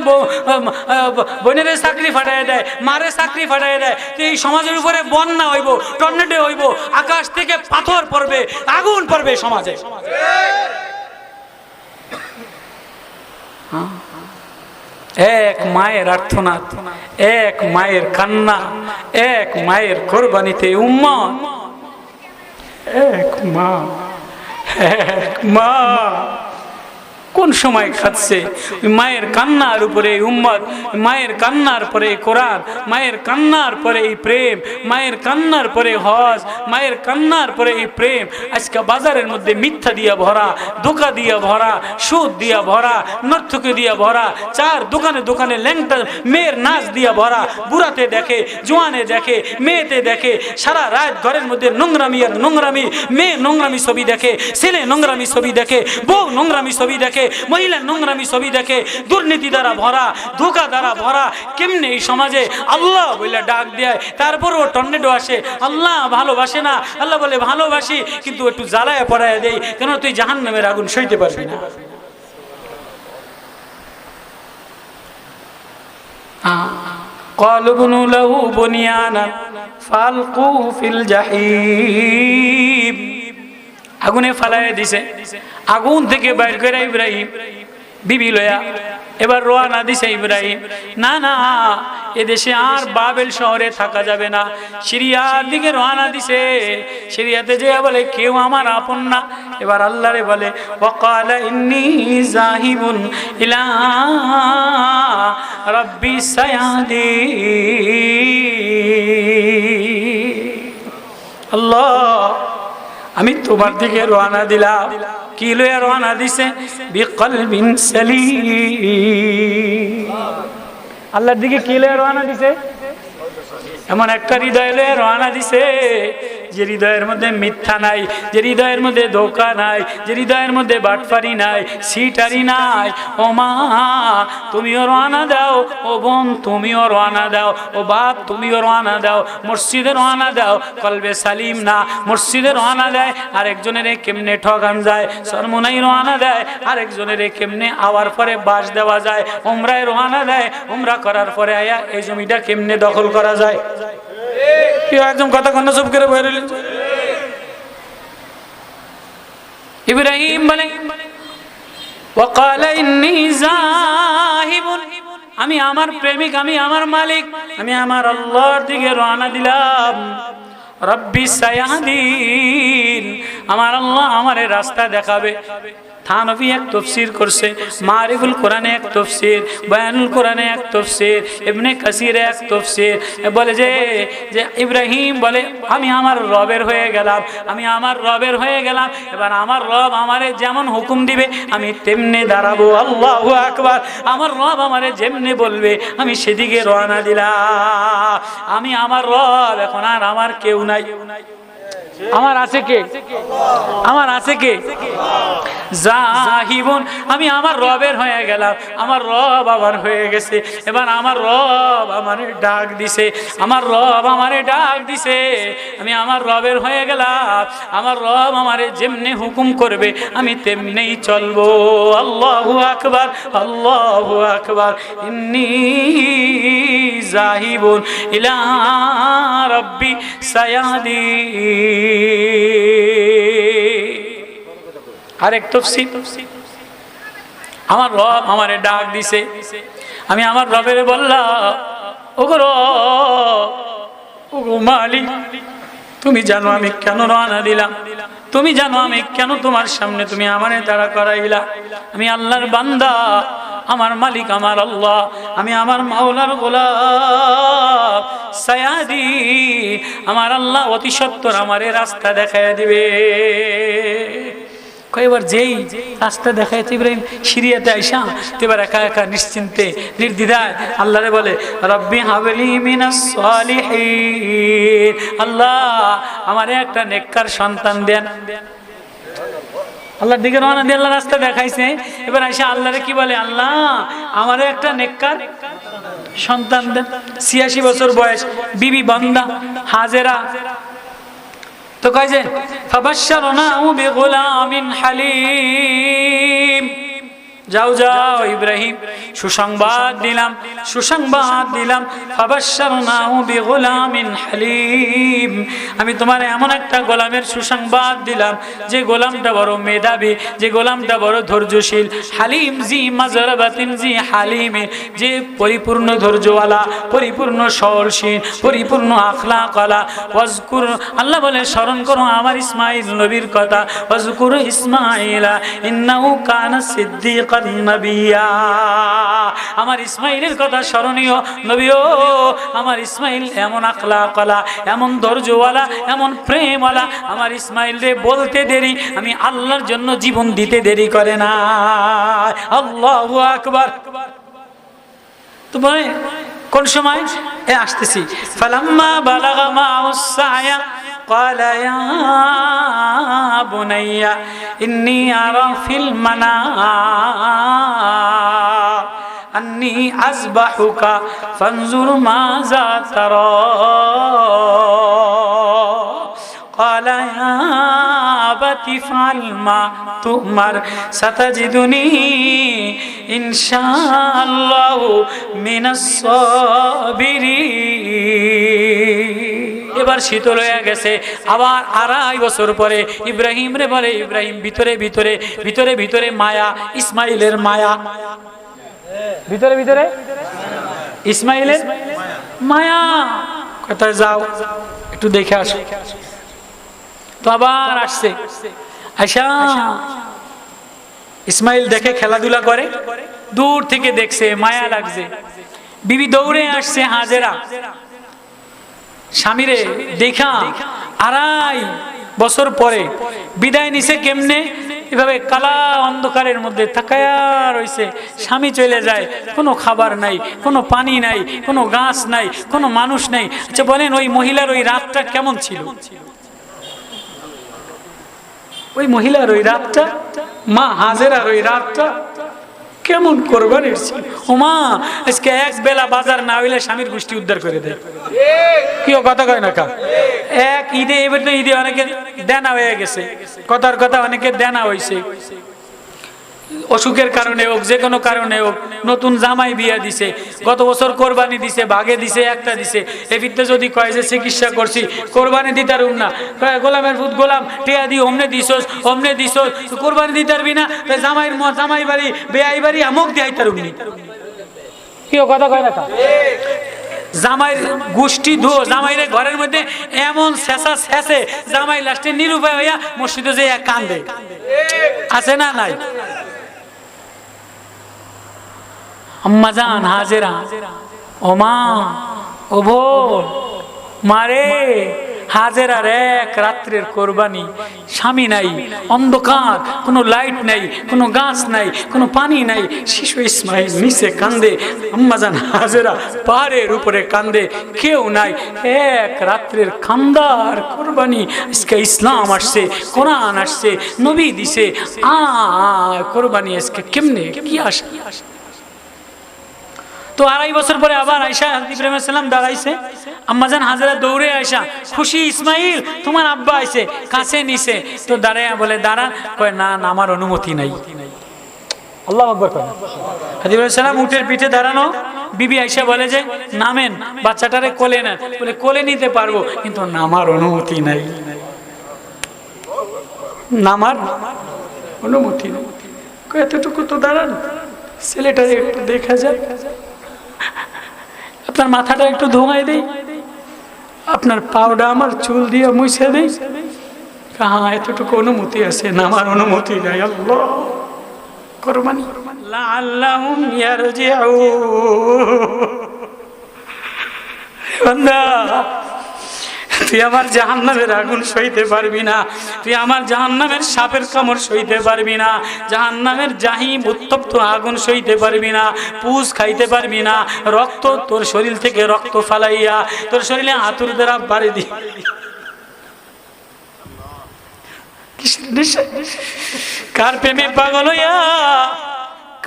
বোনের চাকরি ফাটাই দেয়, মারে চাকরি ফাটাই দেয়, তো এই সমাজের উপরে বন্যা হইব, টর্নেডো হইব, আকাশ থেকে পাথর পড়বে, আগুন পড়বে সমাজে। এক মায়ের আর্তনাদ, এক মায়ের কান্না, এক মায়ের কোরবানিতে উম্মত, এক মা, এক মা কোন সময় খাচ্ছে? মায়ের কান্নার উপরে উম্মত, মায়ের কান্নার পরে কোরআন, মায়ের কান্নার পরে এই প্রেম, মায়ের কান্নার পরে হজ, মায়ের কান্নার পরে এই প্রেম। আজকে বাজারের মধ্যে মিথ্যা দিয়া ভরা, ধোঁকা দিয়া ভরা, সুদ দিয়া ভরা, নর্তকী দিয়া ভরা, চার দোকানে দোকানে ল্যাংটা মেয়ের নাচ দিয়া ভরা। বুড়াতে দেখে, জোয়ানে দেখে, মেয়েতে দেখে, সারা রাত ঘরের মধ্যে নোংরামি আর নোংরামি। মেয়ে নোংরামি ছবি দেখে, ছেলে নোংরামি ছবি দেখে, বউ নোংরামি ছবি দেখে, মহিলা নোংরামি ছবি দেখে, দুর্নীতি দ্বারা ভরা, ধোঁকা দ্বারা ভরা। কেমনে এই সমাজে আল্লাহ বলে ডাক দেয়, তারপরও টর্নেডো আসে। আল্লাহ ভালোবাসে না, আল্লাহ বলে ভালোবাসি, কিন্তু একটু জ্বালায় পড়ায় দেই, কেন তুই জাহান্নামের আগুন সইতে পারবি না। قالوا ابنوا له بنيانا فالقوه في الجحيم। আগুনে ফালায় দিছে, আগুন থেকে বাইর করে ইব্রাহিম বিবি লয়া এবার রওনা দিছে ইব্রাহিম। না না, এদেশে আর বাবেল শহরে থাকা যাবে না, সিরিয়ার দিকে রওনা দিছে। সিরিয়াতে যে বলে কেউ আমার আপন না। এবার আল্লাহরে বলে ওয়াকালা ইন্নী যাহিবুন ইলা রাব্বি সায়াদি। আল্লাহ আমি তোমার দিকে রওনা দিলাম। কি লয়ে রওনা দিছে? বিকলবিন সালিম। আল্লাহর দিকে কি লয়ে রওনা দিছে? এমন একটা হৃদয় লয়ে রওনা দিছে যে হৃদয়ের মধ্যে মিথ্যা নাই, যে হৃদয়ের মধ্যে ধোঁকা নাই, যে হৃদয়ের মধ্যে বাটপারি নাই, সিটারি নাই। ও মা তুমিও রওনা দাও, ও বোন তুমিও রওনা দাও, ও বাপ তুমিও রওনা দাও, মসজিদে রওনা দাও। কলবে সালিম না, মসজিদে রওনা দেয় আরেকজনের কেমনে ঠকান যায়, সরমনাই রওনা দেয় আরেকজনের কেমনে আওয়ার পরে বাস দেওয়া যায়, উমরায় রওনা দেয় উমরা করার পরে আয়া এই জমিটা কেমনে দখল করা যায়। একদম কথা কন্যা চুপ করে বলে ইব্রাহিম বলে ওয়াকালা ইন্নী যাহিবুন, আমি আমার প্রেমিক, আমি আমার মালিক, আমি আমার আল্লাহর দিকে রওনা দিলাম। রব্বি সায়াহদিন, আমার আল্লাহ আমারে রাস্তা দেখাবে। থানভী এক তফসির করছে, মারিফুল কোরআনে এক তফসির, বয়ানুল কোরআনে এক তফসির, ইবনে কাসিরে এক তফসির। বলে যে ইব্রাহিম বলে আমি আমার রবের হয়ে গেলাম, আমি আমার রবের হয়ে গেলাম। এবার আমার রব আমারে যেমন হুকুম দিবে আমি তেমনি দাঁড়াবো। আল্লাহু আকবার। আমার রব আমারে যেমনি বলবে আমি সেদিকে রওনা দিলাম। আমি আমার রব, এখন আর আমার কেউ নাই। আমার আছে কে? আমার আছে কে? যাহিবুন, আমি আমার রবের হয়ে গেলাম, আমার রব আমার হয়ে গেছে। এবার আমার রব আমারে ডাক দিছে, আমার রব আমারে ডাক দিছে, আমি আমার রবের হয়ে গেলাম। আমার রব আমারে যেমনি হুকুম করবে আমি তেমনিই চলবো। আল্লাহু আকবার, আল্লাহু আকবার। ইন্নী যাহিবুন ইলা রাব্বি সায়াদি। আরেক তাফসীর, আমার রব আমারে ডাক দিছে, আমি আমার রবের বললাম, ওগো রব, ওগো মালিক, তুমি জানো আমি কেন রওনা দিলাম, তুমি জানো আমি কেন তোমার সামনে তুমি আমারে দাঁড়া করাইলা। আমি আল্লাহর বান্দা, আমার মালিক আমার আল্লাহ, আমি আমার মাওলার গোলাম। সায়াদি, আমার আল্লাহ অতি সত্বর আমারে রাস্তা দেখাইয়া দিবে। কয়েকবার যেই রাস্তা দেখায় ইব্রাহিম সিরিয়াতে আইসা এবার একা একা নিশ্চিন্তে নির্দ্বিধায় আল্লাহরে বলে, রব্বি হাবলি মিনাস সালিহিন, আল্লাহ আমারে একটা নেককার সন্তান দেন। আল্লাহর দিকে রওনা দিয়ে আল্লাহ রাস্তা দেখাইছে, এবার আইসা আল্লাহরে কি বলে, আল্লাহ আমারে একটা নেককার সন্তান দেন। ৮৬ বছর বয়স, বিবি বান্দা হাজেরা তো কয় যে ফাবাশশারনাহু বিগুলামিন হালিম, যাও যাও ইব্রাহিম সুসংবাদ দিলাম, সুসংবাদ দিলাম। ফাবাশশারনাহু বিগুলামিন হালিম, আমি তোমার এমন একটা গোলামের সুসংবাদ দিলাম যে গোলামটা বড় মেধাবী, যে গোলামটা বড় ধৈর্যশীল। হালিম জি মাজরাবাতিন জি হালিমে, যে পরিপূর্ণ ধৈর্যওয়ালা, পরিপূর্ণ সহনশীল, পরিপূর্ণ আখলাকওয়ালা। ওয়াজকুর, আল্লাহ বলে স্মরণ করো আমার ইসমাইল নবীর কথা। ওয়াজকুর ইসমাইলা ইন্নাহু কানা সিদ্দিকান নবিয়া, আমার ইসমাইলের কথা স্মরণীয় নবীও। আমার ইসমাইল এমন আখলাকওয়ালা, এমন ধৈর্যওয়ালা, এমন প্রেমওয়ালা। আমার ইসমাইল রে বলতে দেরি, আমি আল্লাহর জন্য জীবন দিতে দেরি করে না। আল্লাহু আকবার। তো বলে কোন সময় আসতেছি, ফালাম্মা বালাগা মাউস সায়া قال يا بني إني أرى في المنام أني أذبحك فانظر ماذا ترى قال يا أبت افعل ما تؤمر ستجدني إن شاء الله من الصابرين। এবার শীতল হয়ে গেছে, আবার ২.৫ বছর পরে ইব্রাহিম রে বলে, ইব্রাহিম ভিতরে ভিতরে ভিতরে ভিতরে মায়া, ইসমাইলের মায়া, ভিতরে ভিতরে ইসমাইলের মায়া। কোথায় যাও একটু দেখে আসো। তো আবার আসছে, আয়সা ইসমাইল দেখে খেলাধুলা করে, দূর থেকে দেখছে, মায়া লাগছে। বিবি দৌড়ে আসছে, হাজেরা স্বামীরে দেখা ২.৫ বছর পরে বিদায় নিছে কেমনে, এভাবে কালা অন্ধকারের মধ্যে তাকায়া রইছে। স্বামী চলে যায়, কোনো খাবার নাই, কোনো পানি নাই, কোনো গাছ নাই, কোনো মানুষ নাই। আচ্ছা বলেন ওই মহিলার ওই রাতটা কেমন ছিল? ওই মহিলার ওই রাতটা, মা হাজেরার ওই রাতটা কেমন কোরবানির ছিল। ও মা, আজকে এক বেলা বাজার না হইলে স্বামীর গোষ্ঠী উদ্ধার করে দেয়। কি কথা কয় না কা? এক ঈদে, এবার তো ঈদে অনেকে দেনা হয়ে গেছে, কথার কথা অনেকে দেনা হয়েছে, অসুখের কারণে হোক, যে কোনো কারণে হোক। নতুন জামাই বিয়া দিছে, গত বছর কোরবানি দিছে, ভাগে দিছে, একটা দিছে। এফিতে যদি কয় যে চিকিৎসা করছি, কোরবানি দিতে পারুম না, গোলামের ফুট গোলাম টিয়া দি অমনে দিছস, অমনে দিছস, কোরবানি দিতে পারবি না, জামাই বাড়ি বেআই বাড়ি আমক দিয়াই তারুম নি। কি কথা কয় না? জামাইর গোষ্ঠী ধো, জামাইরে ঘরের মধ্যে এমন শেষা শেষে, জামাই লাস্টে নিরুপায় হইয়া মসজিদে যে কান্দে, আছে না নাই? আম্মা জান হাজেরা, ও মা, ও বোন, মারে হাজেরার এক রাত্রের কোরবানি, স্বামী নাই, অন্ধকার, কোনো লাইট নাই, কোনো গাছ নাই, কোনো পানি নাই। শিশু ইসমাইল নিচে কান্দে, আম্মা জান হাজেরা পাহাড়ের উপরে কান্দে, কেউ নাই। এক রাত্রের কান্দার কোরবানি। আজকে ইসলাম আসছে, কোরআন আসছে, নবী দিছে, কোরবানি আজকে কেমনে কি আসে। তো ২.৫ বছর পরে আবার আয়সা ইব্রাহিম আলাইহিস সালাম দাঁড়াইছে, আম্মাজান হাজেরা দৌড়ে আয়সা, খুশি ইসমাইল তোমার আব্বা আইছে, কাছে নিছে। তো দাঁড়ায় বলে, দাঁড়ান। কয় না, আমার অনুমতি নাই। আল্লাহু আকবার কয়। ইব্রাহিম আলাইহিস সালাম উটের পিঠে দাঁড়ানো, বিবি আয়েশা বলে যে নামেন, বাচ্চাটারে কোলে নেন। বলে কোলে নিতে পারবো, কিন্তু নামার অনুমতি নাই, নামার অনুমতি নেই। এতটুকু তো দাঁড়ান, ছেলেটা একটু দেখা যায়, আপনার মাথাটা একটু ধোঁয়াই দেই, আপনার পাউডার আমার চুল দিয়ে মুছে দেই। হ্যাঁ, এতটুকু অনুমতি আছে, নামার অনুমতি নাই। আল্লাহ কুরবানি লাআল্লাহুম ইয়ারজিউন। বান্দা, তুই আমার জাহান্নামের আগুন সইতে পারবি না, তুই আমার জাহান্নামের সাপের কামড় সইতে পারবি না, জাহান্নামের জাহিম উত্তপ্ত আগুন সইতে পারবি না, পুষ খাইতে পারবি না, রক্ত তোর শরীর থেকে রক্ত ফালাইয়া তোর শরীরে আতুর দ্বারা বাড়ি দি। কার প্রেমে পাগল হইয়া,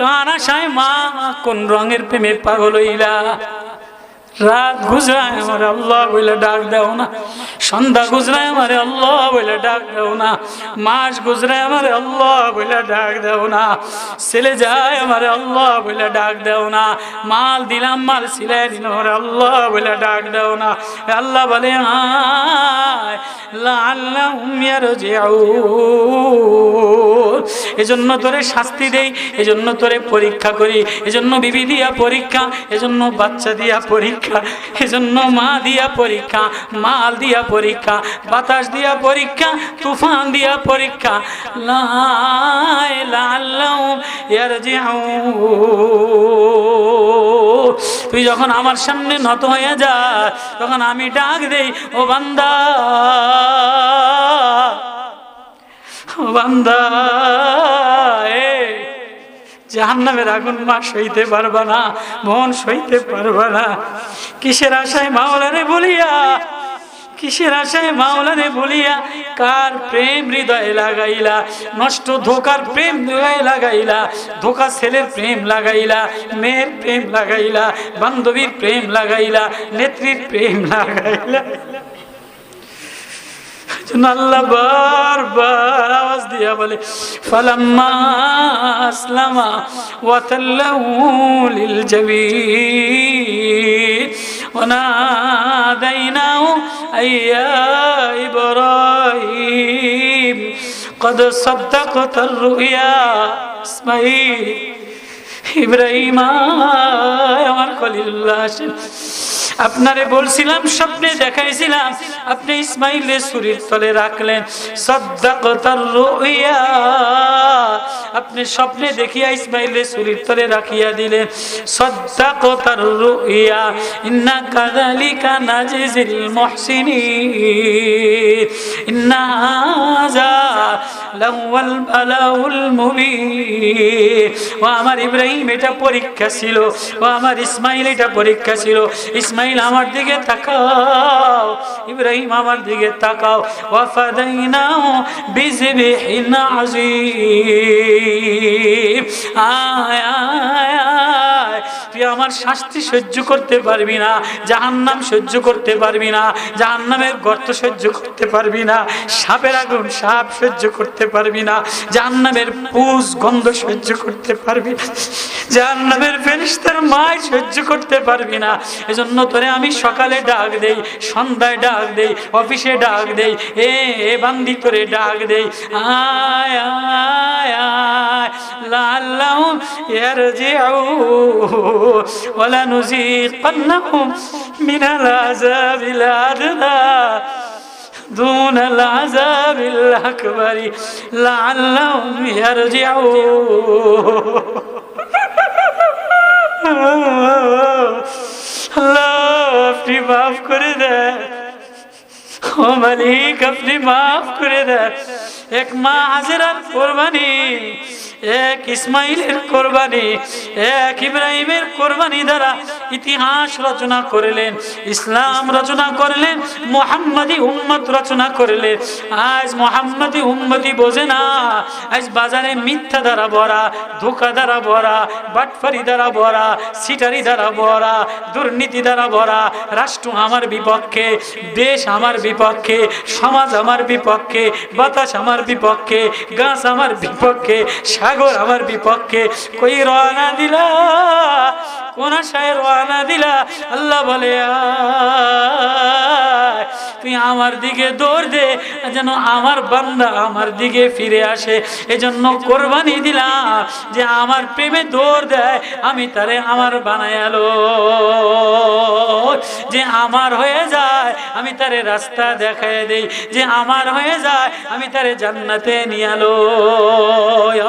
কার আশায় মা কোন রঙের প্রেমে পাগল হইলা? রাত গুজরায় আমার আল্লাহ বলে ডাক দাও না, সন্ধ্যা গুজরায় আমার আল্লাহ বলে ডাক দাও না, মাস গুজরায় আমার আল্লাহ বলে ডাক দাও না, ছেলে যায় আমার আল্লাহ বলে ডাক দাও না, মাল দিলাম মাল সিলাই দিলাম আমার আল্লাহ বলে ডাক দাও না। আল্লাহ বলে আয় লাআল্লাহুম ইয়ারজিউন। এজন্য তোরে শাস্তি দেই, এজন্য তোরে পরীক্ষা করি, এজন্য বিবি দিয়া পরীক্ষা, এজন্য বাচ্চা দিয়া পরীক্ষা, এজন্য মা দিয়া পরীক্ষা, মাল দিয়া পরীক্ষা, বাতাস দিয়া পরীক্ষা, তুফান দিয়া পরীক্ষা। লাআল্লাহুম ইয়ারজিউন। তুই যখন আমার সামনে নত হয়ে যা, তখন আমি ডাক দেই, ও বান্দা, ও বান্দা, জাহান্নামের আগুন মা সইতে পারবা না, মন সইতে পারবা না। কিসের আশায় মাওলারে বলিয়া, কিসের আশায় মাওলারে বলিয়া কার প্রেম হৃদয়ে লাগাইলা? নষ্ট ধোকার প্রেম হৃদয়ে লাগাইলা, ধোকা ছেলের প্রেম লাগাইলা, মেয়ের প্রেম লাগাইলা, বান্ধবীর প্রেম লাগাইলা, নেত্রীর প্রেম লাগাইলা। আল্লাহ বারবার আওয়াজ দিয়া বলে ফালাম্মা আসলামা ওয়া তাল্লাহু লিল জাবিন ওয়া নাদাইনাহু আইয়া ইব্রাহিম قد صدقت الرؤيا ইসমাঈল। ইব্রাহিম আমার খলিলুল্লাহ, আপনারে বলছিলাম, স্বপ্নে দেখাইছিলাম, আপনি ইসমাইলের ছুরির তলে রাখলেন। সাদ্দাকাতার রুইয়া, আপনি স্বপ্নে দেখিয়া ইসমাইলের ছুরির তলে রাখিয়া দিলেন। সাদ্দাকাতার রুইয়া ইন্না কাযালিকা নাজিজিল মুহসিনিন ইন্না হাযা লাহুয়াল বালাউল মুবিন। ও আমার ইব্রাহিম, এটা পরীক্ষা ছিল, ও আমার ইসমাইল, এটা পরীক্ষা ছিল। ইসমাইল আমার দিকে তাকাও, ইব্রাহিম আমার দিকে তাকাও। ওয়াফাদাইনাহু বিযিবহিন আযীম। আয় আয় আয়, তুই আমার শাস্তি সহ্য করতে পারবি না, জাহান্নাম সহ্য করতে পারবি না, জাহান্নামের গর্ত সহ্য করতে পারবি না, সাপের আগুন সাপ সহ্য করতে পারবি না, জাহান্নামের পুষ গন্ধ সহ্য করতে পারবি না, জাহান্নামের ফেরেশতার মাই সহ্য করতে পারবি না। এজন্য তোরে আমি সকালে ডাক দেই, সন্ধ্যায় ডাক দেই, অফিসে ডাক দেই, এ বান্দি তোরে ডাক দেই, আয় আয় আয় লাআল্লাহুম ইয়ারজিউন ওয়া লানুযীকান্নাহুম মিনাল আযাবিল আদনা دون العذاب الأكبر لعلهم يرجعون। আল্লাহ আপনি মাফ করে দেন, ও মালিক আপনি মাফ করে দেন। এক মা হাজেরার কোরবানি, এক ইসমাইলের কোরবানি, এক ইব্রাহিমের কোরবানি দ্বারা ইতিহাস রচনা করলেন, ইসলাম রচনা করলেন, মুহাম্মাদি উম্মত রচনা করলেন। আজ মুহাম্মাদি উম্মতি বোঝে না, আজ বাজারে মিথ্যা দ্বারা ভরা, ধোঁকা দ্বারা ভরা, বাটফারি দ্বারা ভরা, সিটারি দ্বারা ভরা, দুর্নীতি দ্বারা ভরা। রাষ্ট্র আমার বিপক্ষে, দেশ আমার বিপক্ষে, সমাজ আমার বিপক্ষে, বাতাস আমার বিপক্ষে, গাছ আমার বিপক্ষে, সাগর আমার বিপক্ষে, কই রওনা দিলা, কোন আশায় রওনা দিলা? আল্লাহ বলে তুই আমার দিকে দৌড় দে, যেন আমার বান্দা আমার দিকে ফিরে আসে। এজন্য কোরবানি দিলাম যে আমার প্রেমে দৌড় দেয়, আমি তারে আমার বানায়ালো, যে আমার হয়ে যায় আমি তারে রাস্তা দেখায় দেই, যে আমার হয়ে যায় আমি তারে জান্নাতে নিয়ে আলো।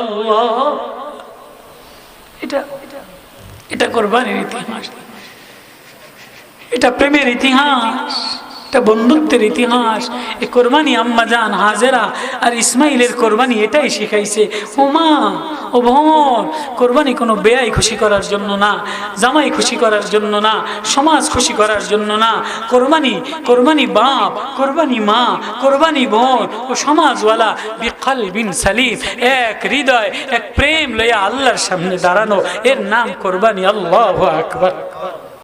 আল্লাহ, এটা কোরবানির ইতিহাস, এটা প্রেমের ইতিহাস, এটা বন্ধুত্বের ইতিহাস। এই কোরবানি আম্মা জান হাজেরা আর ইসমাইলের কোরবানি এটাই শিখাইছে। ও মা, ও বোন, কোরবানি কোনো বেয়াই খুশি করার জন্য না, জামাই খুশি করার জন্য না, সমাজ খুশি করার জন্য না। কোরবানি বাপ, কোরবানি মা, কোরবানি বোন ও সমাজওয়ালা বিকলবিন সালিম, এক হৃদয় এক প্রেম লইয়া আল্লাহর সামনে দাঁড়ানো, এর নাম কোরবানি। আল্লাহু আকবার।